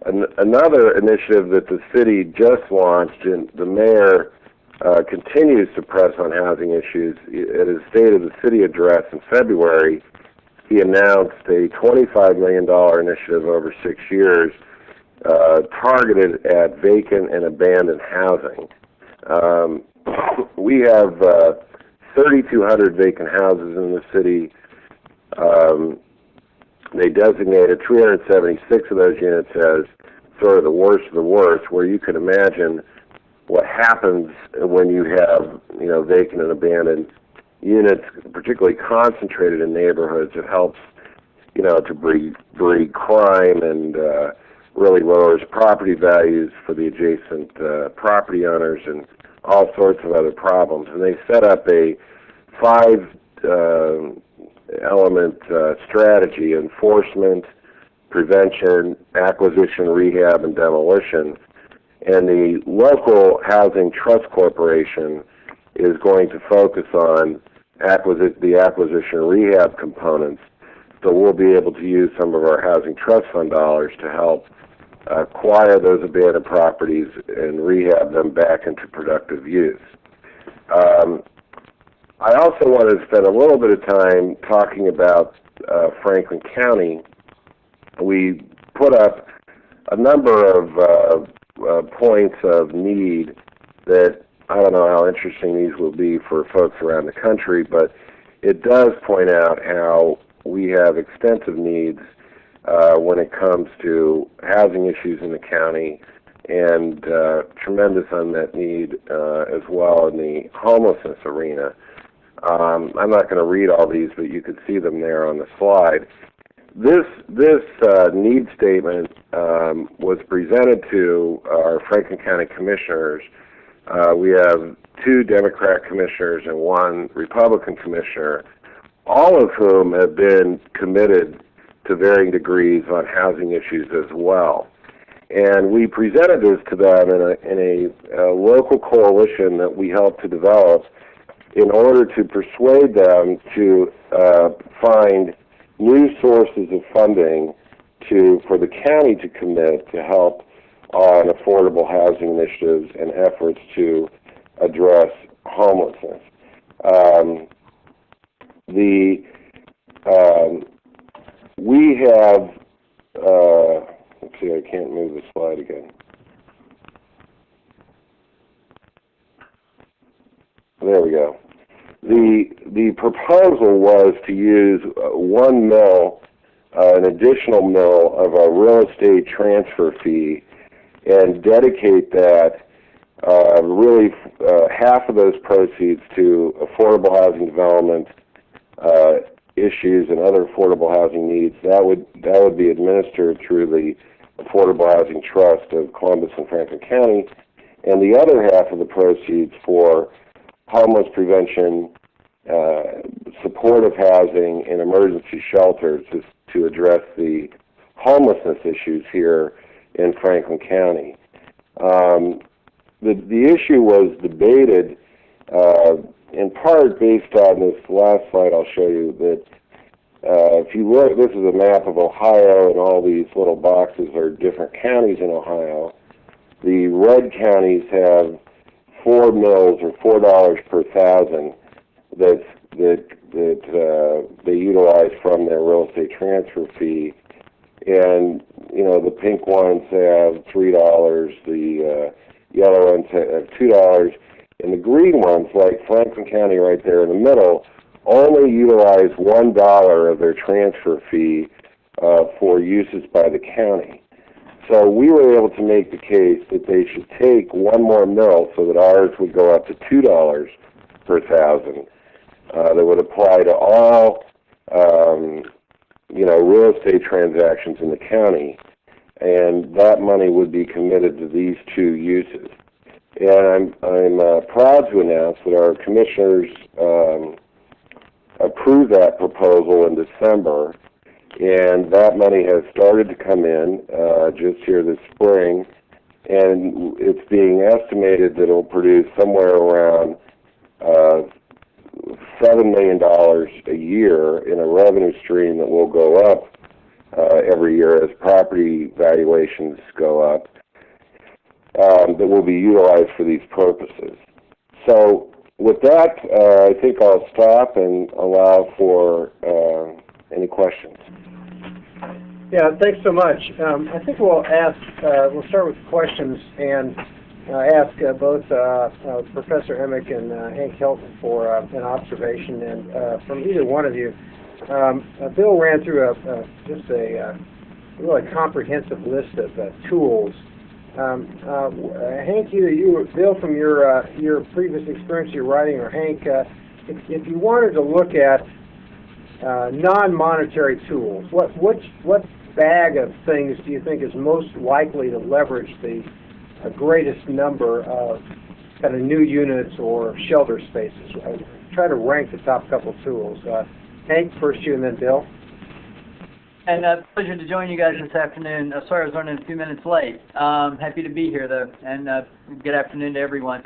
Another initiative that the city just launched, and the mayor continues to press on housing issues. At his State of the City address in February, he announced a $25 million initiative over 6 years targeted at vacant and abandoned housing. We have 3,200 vacant houses in the city. They designated 376 of those units as sort of the worst of the worst, where you can imagine what happens when you have, vacant and abandoned units, particularly concentrated in neighborhoods. It helps, to breed crime and really lowers property values for the adjacent property owners and all sorts of other problems. And they set up a 5-element strategy: enforcement, prevention, acquisition, rehab, and demolition. And the local Housing Trust Corporation is going to focus on the acquisition rehab components. So we'll be able to use some of our Housing Trust Fund dollars to help acquire those abandoned properties and rehab them back into productive use. I also wanted to spend a little bit of time talking about Franklin County. We put up a number of points of need that I don't know how interesting these will be for folks around the country, but it does point out how we have extensive needs when it comes to housing issues in the county, and tremendous unmet need as well in the homelessness arena. I'm not going to read all these, but you could see them there on the slide. This need statement was presented to our Franklin County commissioners. We have 2 Democrat commissioners and 1 Republican commissioner, all of whom have been committed to varying degrees on housing issues as well. And we presented this to them in a local coalition that we helped to develop in order to persuade them to find new sources of funding for the county to commit to help on affordable housing initiatives and efforts to address homelessness. We have, let's see, I can't move the slide again. There we go. The proposal was to use 1 mil, an additional mil of a real estate transfer fee, and dedicate that really half of those proceeds to affordable housing development issues and other affordable housing needs. That would be administered through the Affordable Housing Trust of Columbus and Franklin County, and the other half of the proceeds for homeless prevention, supportive housing, and emergency shelters to address the homelessness issues here in Franklin County. The issue was debated in part based on this last slide I'll show you, that if you look, this is a map of Ohio, and all these little boxes are different counties in Ohio. The red counties have 4 mils or $4 per thousand that they utilize from their real estate transfer fee, and the pink ones have $3, the yellow ones have $2, and the green ones, like Franklin County right there in the middle, only utilize $1 of their transfer fee for uses by the county. So we were able to make the case that they should take 1 more mil so that ours would go up to $2 per thousand. That would apply to all real estate transactions in the county, and that money would be committed to these 2 uses. And I'm proud to announce that our commissioners approved that proposal in December, and that money has started to come in just here this spring, and it's being estimated that it will produce somewhere around $7 million a year in a revenue stream that will go up every year as property valuations go up, that will be utilized for these purposes. So with that, I think I'll stop and allow for any questions. Yeah, thanks so much. I think we'll we'll start with questions and ask both Professor Eimicke and Hank Helton for an observation. And from either one of you, Bill ran through just a really comprehensive list of tools. Hank, either you or Bill, from your previous experience you're writing, or Hank, if you wanted to look at non-monetary tools, what bag of things do you think is most likely to leverage the greatest number of kind of new units or shelter spaces? Try to rank the top couple tools. Hank, first you, and then Bill. And pleasure to join you guys this afternoon. Sorry I was running a few minutes late. Happy to be here, though, and good afternoon to everyone.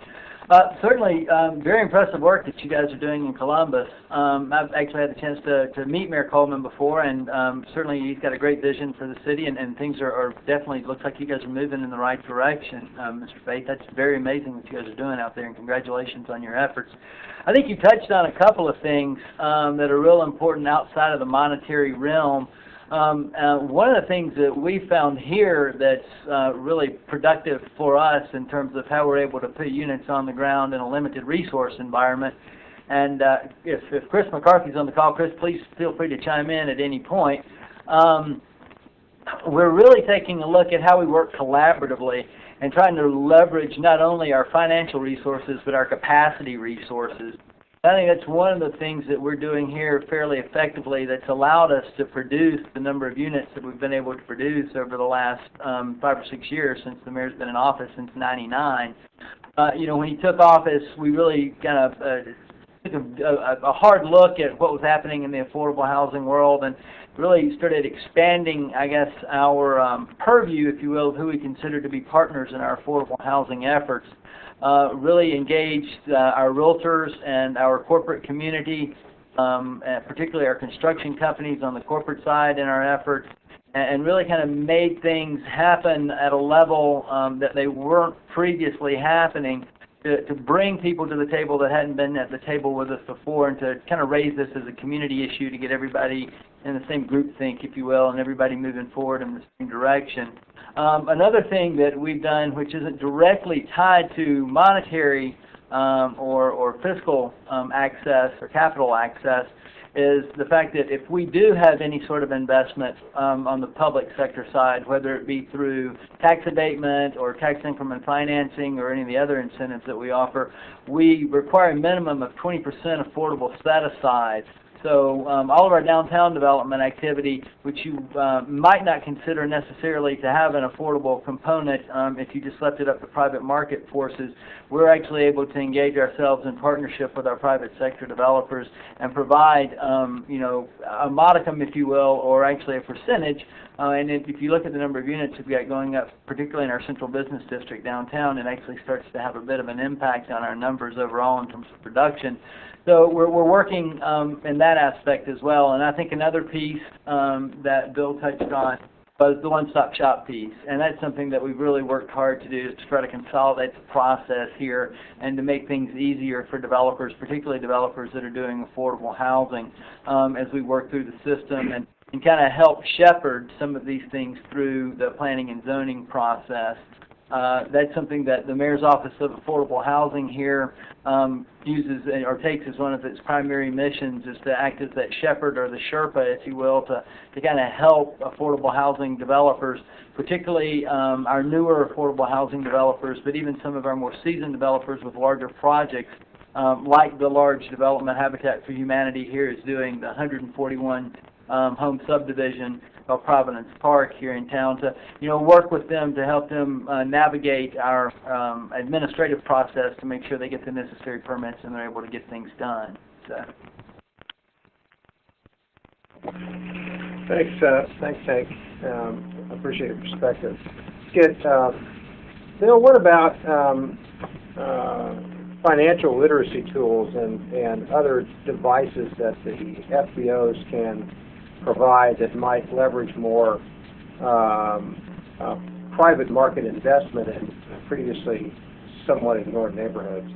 Certainly, very impressive work that you guys are doing in Columbus. I've actually had the chance to meet Mayor Coleman before, and certainly he's got a great vision for the city, and things are definitely, looks like you guys are moving in the right direction, Mr. Faith. That's very amazing what you guys are doing out there, and congratulations on your efforts. I think you touched on a couple of things that are real important outside of the monetary realm. One of the things that we found here that's really productive for us in terms of how we're able to put units on the ground in a limited resource environment, and if Chris McCarthy's on the call, Chris, please feel free to chime in at any point. We're really taking a look at how we work collaboratively and trying to leverage not only our financial resources but our capacity resources. I think that's one of the things that we're doing here fairly effectively that's allowed us to produce the number of units that we've been able to produce over the last 5 or 6 years since the mayor's been in office since '99. When he took office, we really kind of took a hard look at what was happening in the affordable housing world and really started expanding, I guess, our purview, if you will, of who we consider to be partners in our affordable housing efforts. Really engaged our realtors and our corporate community, and particularly our construction companies on the corporate side in our efforts, and really kind of made things happen at a level that they weren't previously happening, to bring people to the table that hadn't been at the table with us before, and to kind of raise this as a community issue to get everybody in the same groupthink, if you will, and everybody moving forward in the same direction. Another thing that we've done, which isn't directly tied to monetary or fiscal access or capital access, is the fact that if we do have any sort of investment on the public sector side, whether it be through tax abatement or tax increment financing or any of the other incentives that we offer, we require a minimum of 20% affordable set-aside. So all of our downtown development activity, which you might not consider necessarily to have an affordable component if you just left it up to private market forces, we're actually able to engage ourselves in partnership with our private sector developers and provide, you know, a modicum, if you will, or actually a percentage. And if you look at the number of units we've got going up, particularly in our central business district downtown, it actually starts to have a bit of an impact on our numbers overall in terms of production. So we're working in that aspect as well. And I think another piece that Bill touched on was the one-stop shop piece. And that's something that we've really worked hard to do, is to try to consolidate the process here and to make things easier for developers, particularly developers that are doing affordable housing, as we work through the system and kind of help shepherd some of these things through the planning and zoning process. That's something that the Mayor's Office of Affordable Housing here uses or takes as one of its primary missions, is to act as that shepherd or the Sherpa, if you will, to kind of help affordable housing developers, particularly our newer affordable housing developers, but even some of our more seasoned developers with larger projects, like the large development Habitat for Humanity here is doing, the 141 home subdivision of Providence Park here in town, to work with them to help them navigate our administrative process to make sure they get the necessary permits and they're able to get things done. So. Thanks, Hank. I appreciate your perspective. Good. Bill, what about financial literacy tools and other devices that the FBOs can provide that might leverage more private market investment in previously somewhat ignored neighborhoods?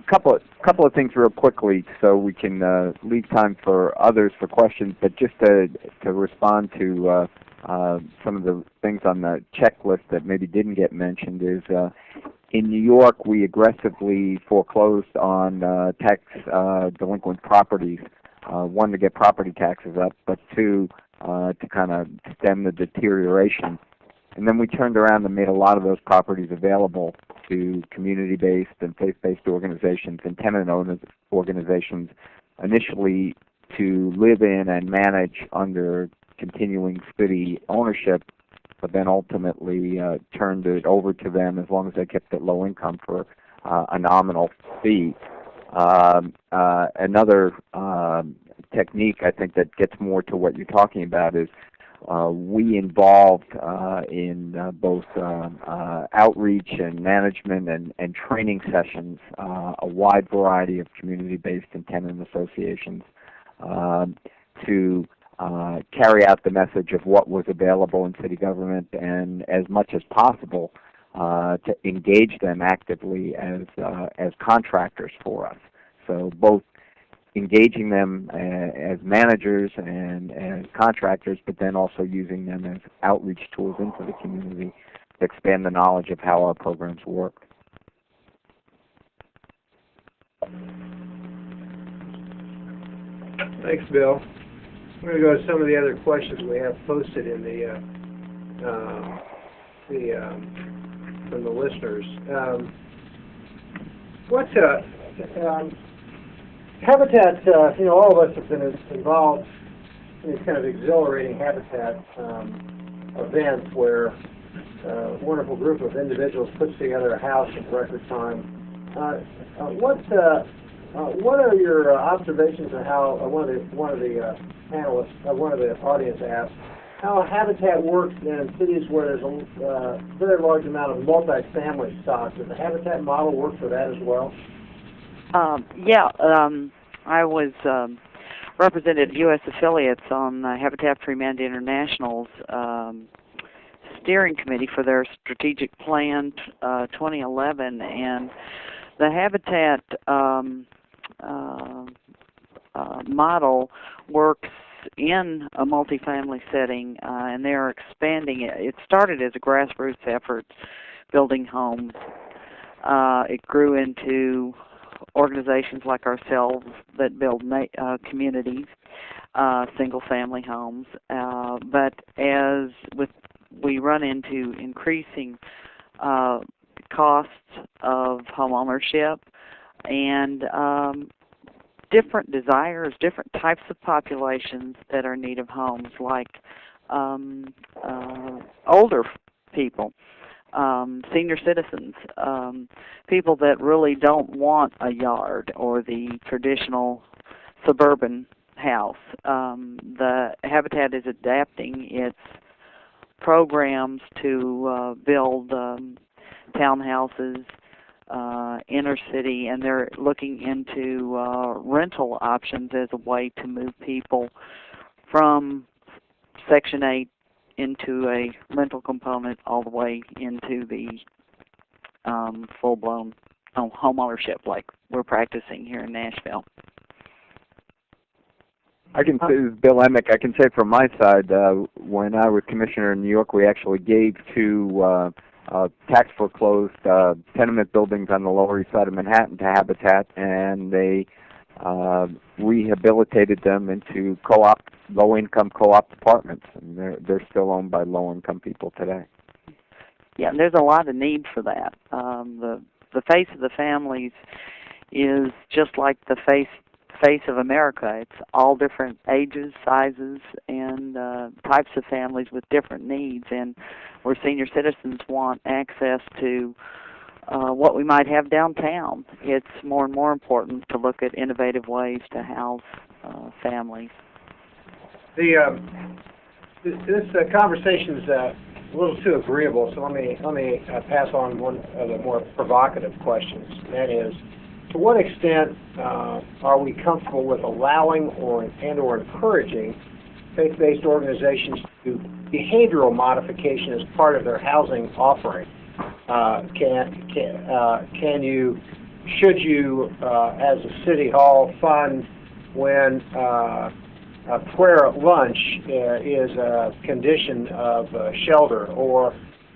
Couple of things real quickly, so we can leave time for others for questions. But just to respond to some of the things on the checklist that maybe didn't get mentioned is, in New York, we aggressively foreclosed on tax delinquent properties. One, to get property taxes up, but two, to kind of stem the deterioration. And then we turned around and made a lot of those properties available to community-based and faith-based organizations and tenant-owned organizations, initially to live in and manage under continuing city ownership, but then ultimately turned it over to them as long as they kept it low income for a nominal fee. Another technique, I think, that gets more to what you're talking about is we involved in both outreach and management and training sessions a wide variety of community-based and tenant associations to carry out the message of what was available in city government, and as much as possible to engage them actively as contractors for us. So both engaging them as managers and as contractors, but then also using them as outreach tools into the community to expand the knowledge of how our programs work. Thanks, Bill. We're going to go to some of the other questions we have posted in from the listeners. Habitat, all of us have been involved in these kind of exhilarating habitat events where a wonderful group of individuals puts together a house in record time. What are your observations on how one of the panelists, one of the audience asked, how Habitat works in cities where there's a very large amount of multi-family stock? Does the Habitat model work for that as well? I was represented U.S. affiliates on Habitat for Humanity International's steering committee for their strategic plan 2011, and the Habitat model works in a multifamily setting, and they're expanding it. It started as a grassroots effort, building homes. It grew into organizations like ourselves that build communities, single-family homes. But as we run into increasing costs of home ownership and different desires, different types of populations that are in need of homes, like older people, senior citizens, people that really don't want a yard or the traditional suburban house. The Habitat is adapting its programs to build townhouses, inner city, and they're looking into rental options as a way to move people from Section 8 into a rental component all the way into the full-blown home ownership like we're practicing here in Nashville. I can say, this is Bill Eimicke, I can say from my side, when I was commissioner in New York, we actually gave two tax foreclosed tenement buildings on the Lower East Side of Manhattan to Habitat, and they rehabilitated them into low-income co-op apartments, and they're still owned by low-income people today. Yeah, there's a lot of need for that. The face of the families is just like the face of America. It's all different ages, sizes, and types of families with different needs, and where senior citizens want access to what we might have downtown, it's more and more important to look at innovative ways to house families. This conversation is a little too agreeable, so let me pass on one of the more provocative questions. That is, to what extent are we comfortable with allowing or encouraging faith-based organizations to do behavioral modification as part of their housing offering? Should you, as a city hall, fund when a prayer at lunch is a condition of shelter, or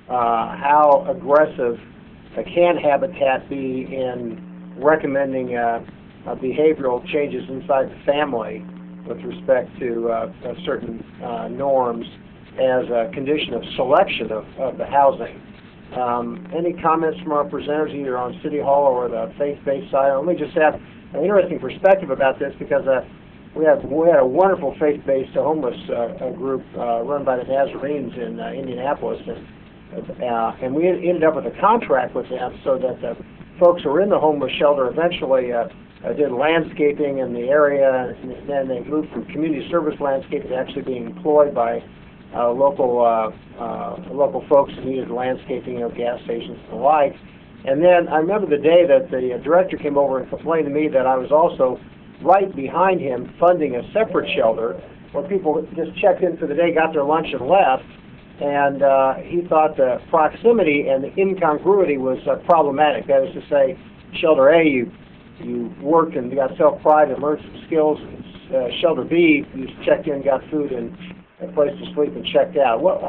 how aggressive can Habitat be in recommending behavioral changes inside the family with respect to certain norms as a condition of selection of the housing? Any comments from our presenters, either on City Hall or the faith-based side? Let me just have an interesting perspective about this, because we had a wonderful faith-based homeless group run by the Nazarenes in Indianapolis, and we ended up with a contract with them so that the folks who were in the homeless shelter eventually did landscaping in the area, and then they moved from community service landscaping to actually being employed by local folks who needed landscaping, gas stations and the like. And then I remember the day that the director came over and complained to me that I was also right behind him funding a separate shelter where people just checked in for the day, got their lunch and left, and he thought the proximity and the incongruity was problematic. That is to say, shelter A, you worked and got self-pride and learned some skills. Shelter B, you checked in, got food and a place to sleep and checked out. What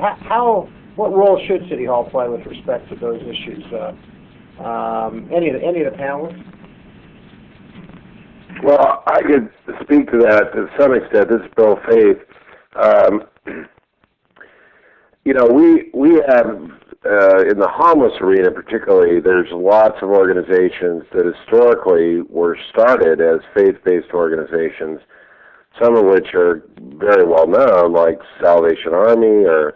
role should City Hall play with respect to those issues? Any of the panelists? Well, I could speak to that to some extent. This is Bill Faith. We have, in the homeless arena particularly, there's lots of organizations that historically were started as faith-based organizations, some of which are very well known, like Salvation Army or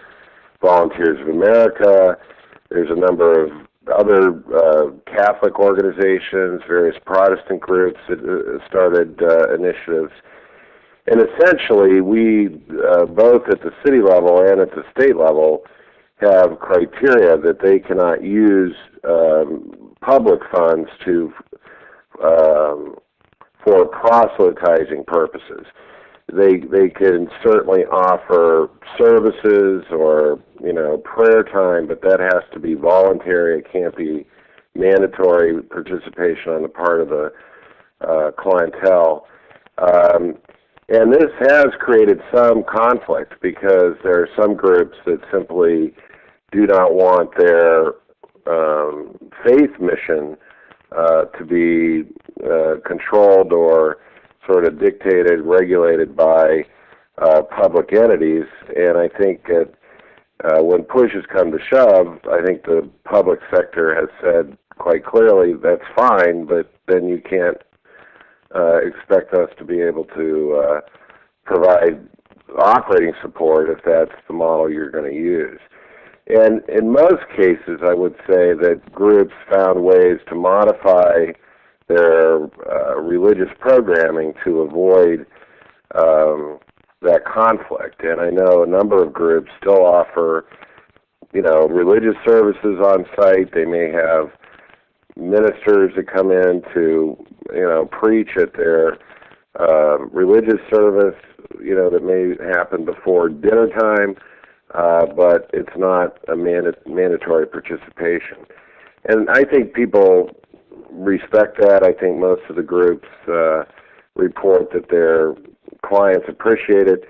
Volunteers of America. There's a number of other Catholic organizations, various Protestant groups that started initiatives. And essentially, we, both at the city level and at the state level, have criteria that they cannot use public funds to for proselytizing purposes. They can certainly offer services or, prayer time, but that has to be voluntary. It can't be mandatory participation on the part of the clientele. And this has created some conflict because there are some groups that simply do not want their faith mission to be controlled or sort of dictated, regulated by public entities. And I think that when push has come to shove, I think the public sector has said quite clearly that's fine, but then you can't expect us to be able to provide operating support if that's the model you're going to use. And in most cases, I would say that groups found ways to modify their religious programming to avoid that conflict. And I know a number of groups still offer, religious services on site. They may have ministers that come in to, preach at their religious service, that may happen before dinner time, but it's not a mandatory participation. And I think people respect that. I think most of the groups report that their clients appreciate it.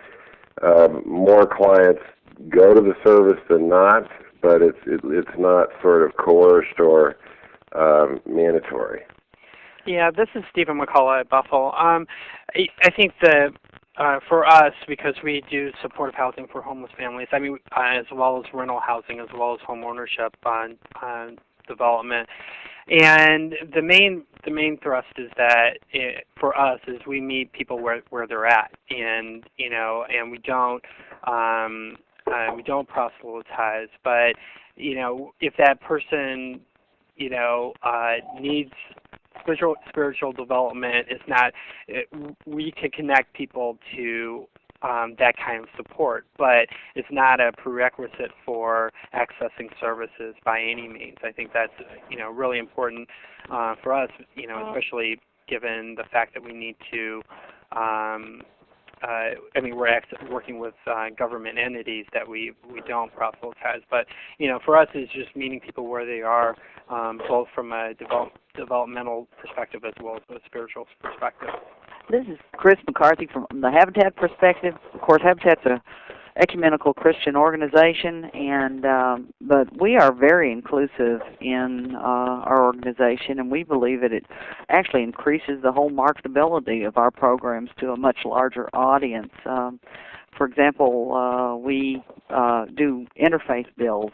More clients go to the service than not, but it's not sort of coerced or mandatory. Yeah, this is Steven McCullough at Buffalo. I think that for us, because we do supportive housing for homeless families, as well as rental housing, as well as home ownership on development, and the main thrust is that for us is we meet people where they're at, and and we don't proselytize, but if that person needs spiritual development, it's not. We can connect people to that kind of support, but it's not a prerequisite for accessing services by any means. I think that's really important for us, especially given the fact that we need to. We're working with government entities that we don't proselytize, but for us it's just meeting people where they are, both from a developmental perspective as well as a spiritual perspective. This is Chris McCarthy from the Habitat perspective. Of course, Habitat's a ecumenical Christian organization, and but we are very inclusive in our organization, and we believe that it actually increases the whole marketability of our programs to a much larger audience. For example, we do interfaith bills,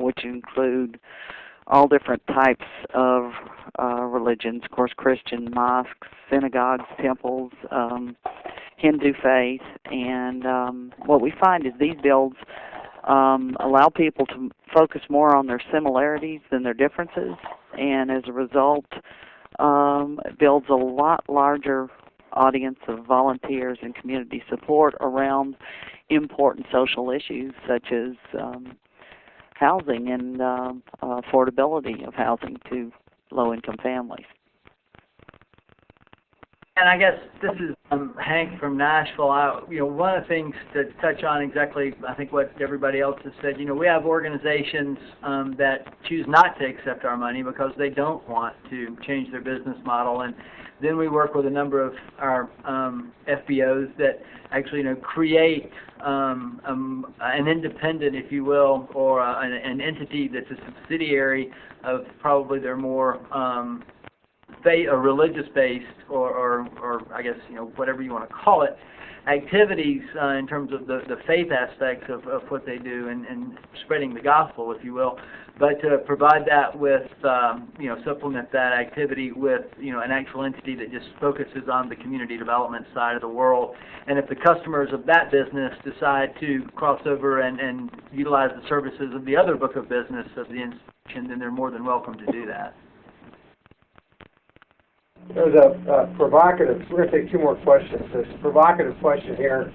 which include all different types of religions, of course, Christian mosques, synagogues, temples, Hindu faith, and what we find is these bills allow people to focus more on their similarities than their differences, and as a result, it builds a lot larger audience of volunteers and community support around important social issues such as housing and affordability of housing to low-income families. And I guess this is Hank from Nashville. One of the things to touch on exactly, I think what everybody else has said, we have organizations that choose not to accept our money because they don't want to change their business model. And then we work with a number of our FBOs that actually create an independent, if you will, or an entity that's a subsidiary of probably their more religious-based or I guess whatever you want to call it, activities in terms of the faith aspects of what they do and spreading the gospel, if you will, but to provide that with supplement that activity with an actual entity that just focuses on the community development side of the world. And if the customers of that business decide to cross over and utilize the services of the other book of business of the then they're more than welcome to do that. There's a provocative, we're going to take two more questions. There's a provocative question here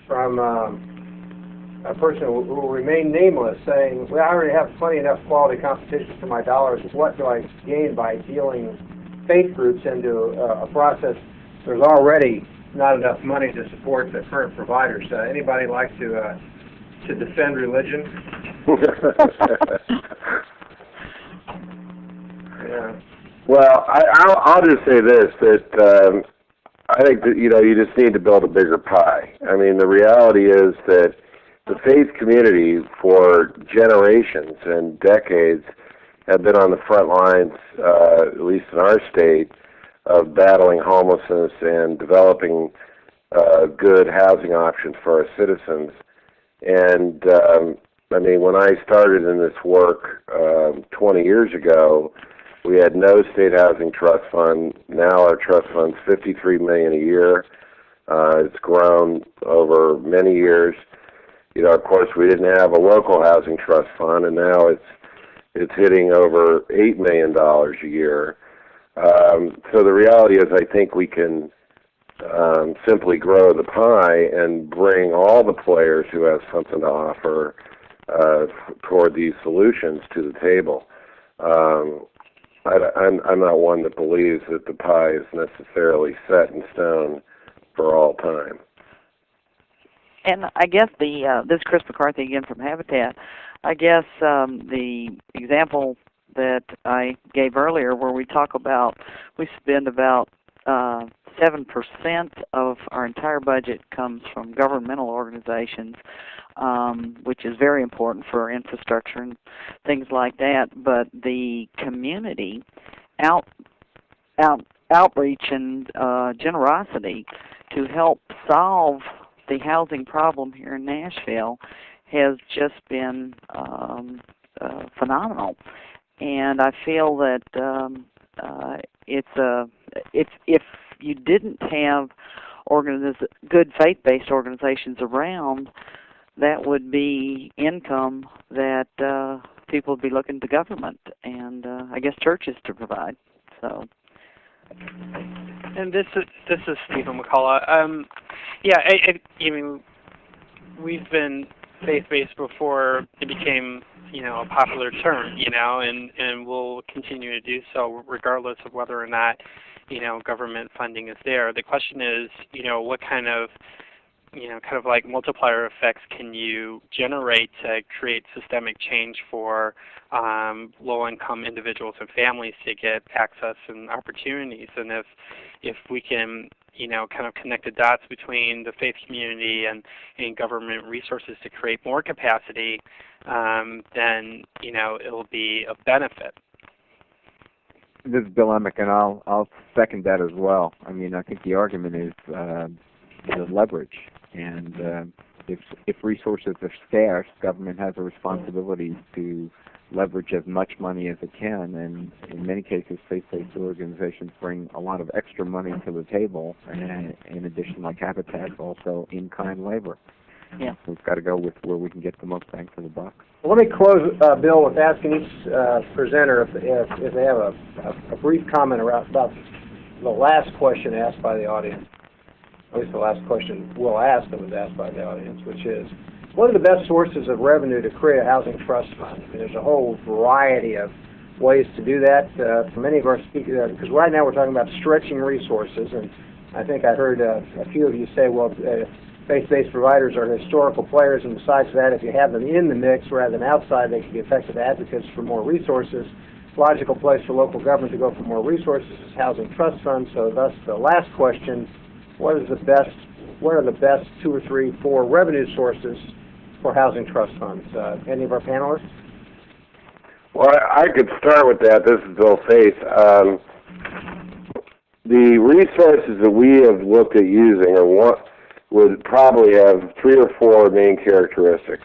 from a person who will remain nameless saying, well, I already have plenty enough quality competition for my dollars. What do I gain by dealing faith groups into a process? There's already not enough money to support the current providers. Anybody like to defend religion? Yeah. Well, I'll just say this, that I think that, you just need to build a bigger pie. I mean, the reality is that the faith community for generations and decades have been on the front lines, at least in our state, of battling homelessness and developing good housing options for our citizens. And, I mean, when I started in this work 20 years ago, we had no state housing trust fund. Now our trust fund's $53 million a year. It's grown over many years. Of course, we didn't have a local housing trust fund, and now it's hitting over $8 million a year. So the reality is, I think we can simply grow the pie and bring all the players who have something to offer toward these solutions to the table. I'm not one that believes that the pie is necessarily set in stone for all time. And I guess this is Chris McCarthy again from Habitat. I guess the example that I gave earlier, where we talk about we spend about 7% of our entire budget comes from governmental organizations, which is very important for infrastructure and things like that. But the community outreach and generosity to help solve the housing problem here in Nashville has just been phenomenal. And I feel that if you didn't have good faith-based organizations around, that would be income that people would be looking to government and I guess churches to provide. So. And this is Steven McCullough. Yeah, I mean, we've been faith-based before it became, a popular term, and we'll continue to do so regardless of whether or not, government funding is there. The question is, what kind of like multiplier effects can you generate to create systemic change for low-income individuals and families to get access and opportunities? And if we can, kind of connect the dots between the faith community and government resources to create more capacity, then, it'll be a benefit. This is Bill Eimicke, and I'll second that as well. I mean, I think the argument is the leverage, and if resources are scarce, government has a responsibility to leverage as much money as it can, and in many cases, faith-based organizations bring a lot of extra money to the table, and in addition, like Habitat, also in-kind labor. Yeah. We've got to go with where we can get the most bang for the buck. Well, let me close, Bill, with asking each presenter if they have a brief comment about the last question asked by the audience. At least the last question we'll ask that was asked by the audience, which is, what are the best sources of revenue to create a housing trust fund? I mean, there's a whole variety of ways to do that. For many of our speakers, because right now we're talking about stretching resources, and I think I heard a few of you say, well, faith-based providers are historical players, and besides that, if you have them in the mix rather than outside, they can be effective advocates for more resources. Logical place for local government to go for more resources is housing trust funds. So thus the last question, what are the best 2 or 3, 4 revenue sources for housing trust funds? Any of our panelists? Well, I could start with that. This is Bill Faith. The resources that we have looked at using would probably have 3 or 4 main characteristics.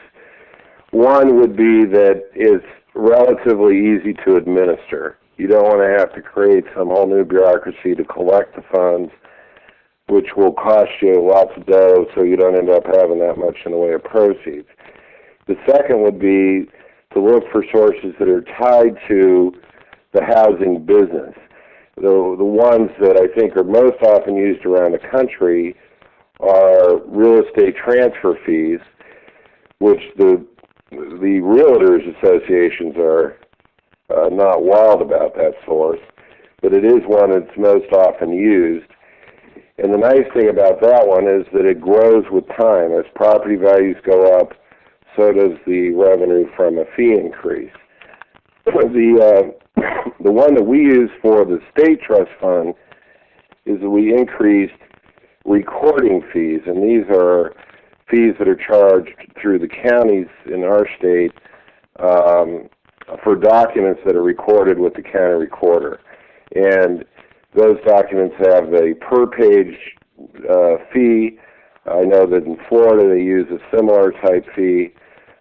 One would be that it's relatively easy to administer. You don't want to have to create some whole new bureaucracy to collect the funds, which will cost you lots of dough, so you don't end up having that much in the way of proceeds. The second would be to look for sources that are tied to the housing business. The ones that I think are most often used around the country are real estate transfer fees, which the realtors associations are not wild about that source, but it is one that's most often used. And the nice thing about that one is that it grows with time. As property values go up, so does the revenue from a fee increase. The one that we use for the state trust fund is that we increased recording fees, and these are fees that are charged through the counties in our state for documents that are recorded with the county recorder. And those documents have a per-page fee. I know that in Florida they use a similar type fee,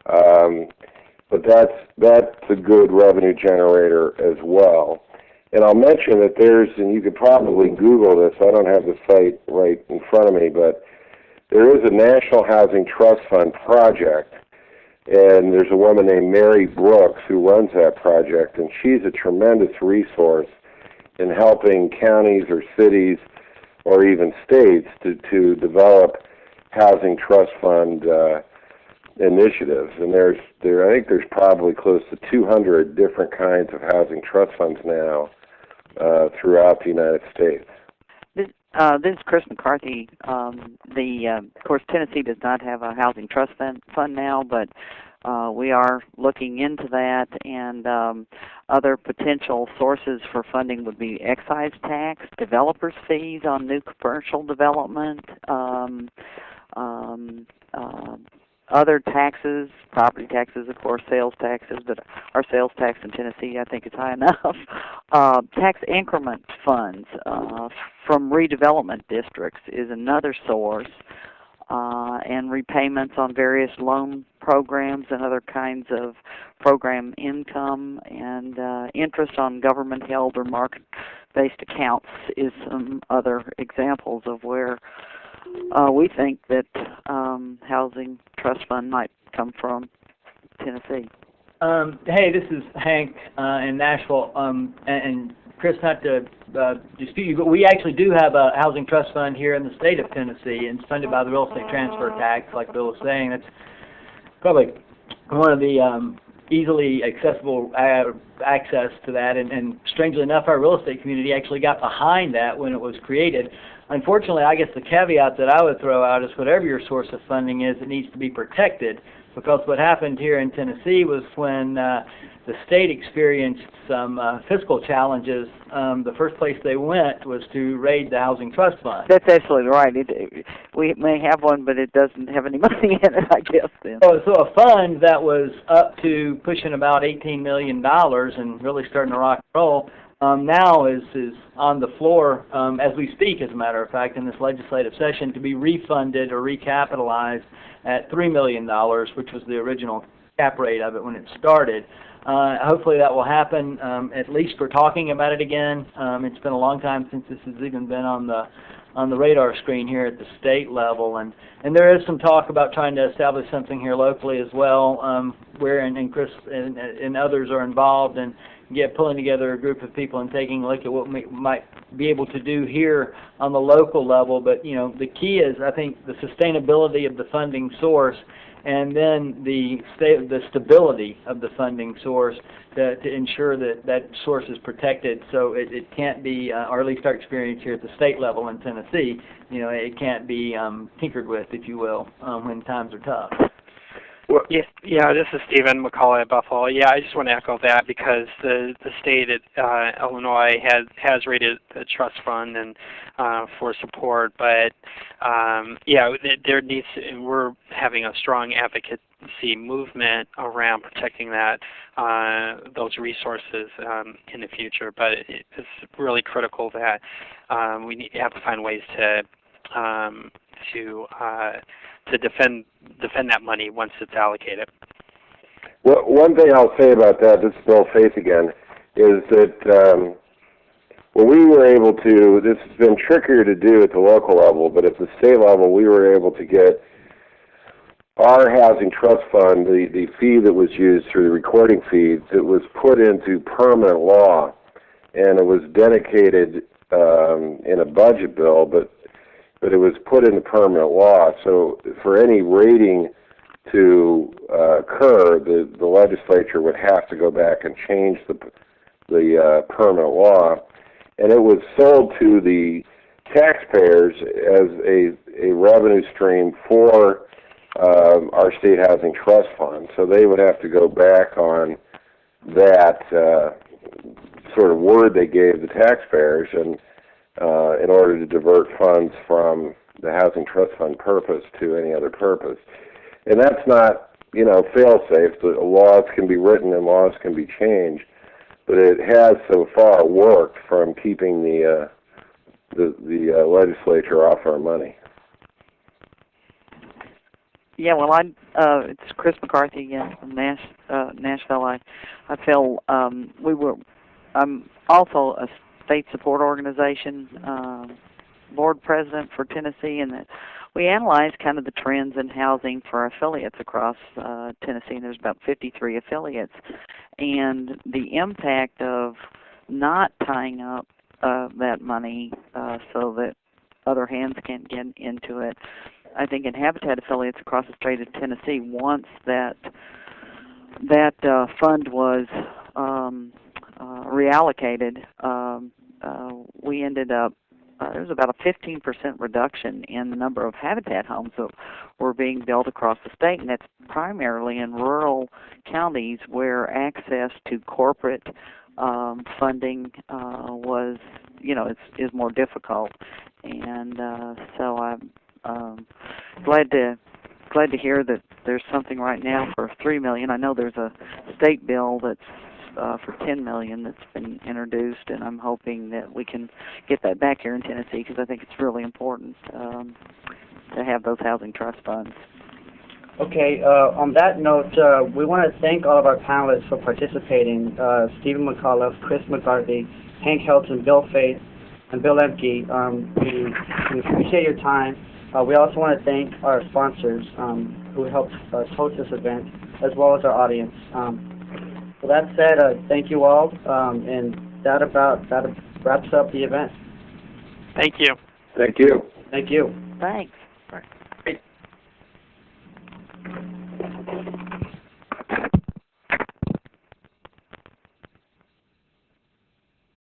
but that's a good revenue generator as well. And I'll mention that and you could probably Google this, I don't have the site right in front of me, but there is a National Housing Trust Fund project, and there's a woman named Mary Brooks who runs that project, and she's a tremendous resource in helping counties or cities or even states to develop housing trust fund initiatives. And I think there's probably close to 200 different kinds of housing trust funds now throughout the United States. This is Chris McCarthy. Of course, Tennessee does not have a housing trust fund now, but we are looking into that, and other potential sources for funding would be excise tax, developers' fees on new commercial development, other taxes, property taxes, of course, sales taxes, but our sales tax in Tennessee I think is high enough. Tax increment funds from redevelopment districts is another source, and repayments on various loan programs and other kinds of program income, and interest on government-held or market-based accounts is some other examples of where we think that housing trust fund might come from Tennessee. Hey, this is Hank in Nashville, and Chris, not to dispute you, but we actually do have a housing trust fund here in the state of Tennessee, and it's funded by the real estate transfer tax, like Bill was saying. That's probably one of the easily accessible access to that, and strangely enough, our real estate community actually got behind that when it was created. Unfortunately, I guess the caveat that I would throw out is whatever your source of funding is, it needs to be protected, because what happened here in Tennessee was when the state experienced some fiscal challenges, the first place they went was to raid the housing trust fund. That's absolutely right. We may have one, but it doesn't have any money in it, I guess, then. So a fund that was up to pushing about $18 million and really starting to rock and roll, now is on the floor as we speak, as a matter of fact, in this legislative session, to be refunded or recapitalized at $3 million, which was the original cap rate of it when it started. Hopefully that will happen. At least we're talking about it again. It's been a long time since this has even been on the radar screen here at the state level, and there is some talk about trying to establish something here locally as well, where and Chris and others are involved, and pulling together a group of people and taking a look at what we might be able to do here on the local level. But the key is, I think, the sustainability of the funding source, and then the stability of the funding source to ensure that source is protected, so it can't be, or at least our experience here at the state level in Tennessee, it can't be tinkered with, if you will, when times are tough. Yes, this is Steven McCullough at Buffalo. Yeah, I just want to echo that, because the state at Illinois has rated the trust fund and for support, but there needs to, we're having a strong advocacy movement around protecting those resources in the future. But it's really critical that we have to find ways to defend that money once it's allocated. Well, one thing I'll say about that, this is Bill Faith again, is that when we were able to, this has been trickier to do at the local level, but at the state level we were able to get our housing trust fund, the fee that was used through the recording fees, it was put into permanent law, and it was dedicated in a budget bill, but it was put into permanent law. So for any rating to occur, the legislature would have to go back and change the permanent law, and it was sold to the taxpayers as a revenue stream for our state housing trust fund. So they would have to go back on that sort of word they gave the taxpayers, and in order to divert funds from the housing trust fund purpose to any other purpose. And that's not, fail-safe. The laws can be written and laws can be changed, but it has so far worked from keeping the legislature off our money. Yeah, well, it's Chris McCarthy again from Nashville. I feel I'm also a state support organization board president for Tennessee, and that we analyze kind of the trends in housing for our affiliates across Tennessee. And there's about 53 affiliates, and the impact of not tying up that money so that other hands can't get into it. I think in Habitat affiliates across the state of Tennessee, once that fund was reallocated, we ended up there was about a 15% reduction in the number of Habitat homes that were being built across the state, and that's primarily in rural counties where access to corporate funding was, is more difficult. And so I'm glad to hear that there's something right now for $3 million. I know there's a state bill that's for $10 million that's been introduced, and I'm hoping that we can get that back here in Tennessee, because I think it's really important to have those housing trust funds. Okay, on that note, we want to thank all of our panelists for participating, Steven McCullough, Chris McCarthy, Hank Helton, Bill Faith, and Bill Eimicke. We appreciate your time. We also want to thank our sponsors who helped us host this event, as well as our audience. So that said, thank you all, and that wraps up the event. Thank you. Thank you. Thank you. Thanks. All right.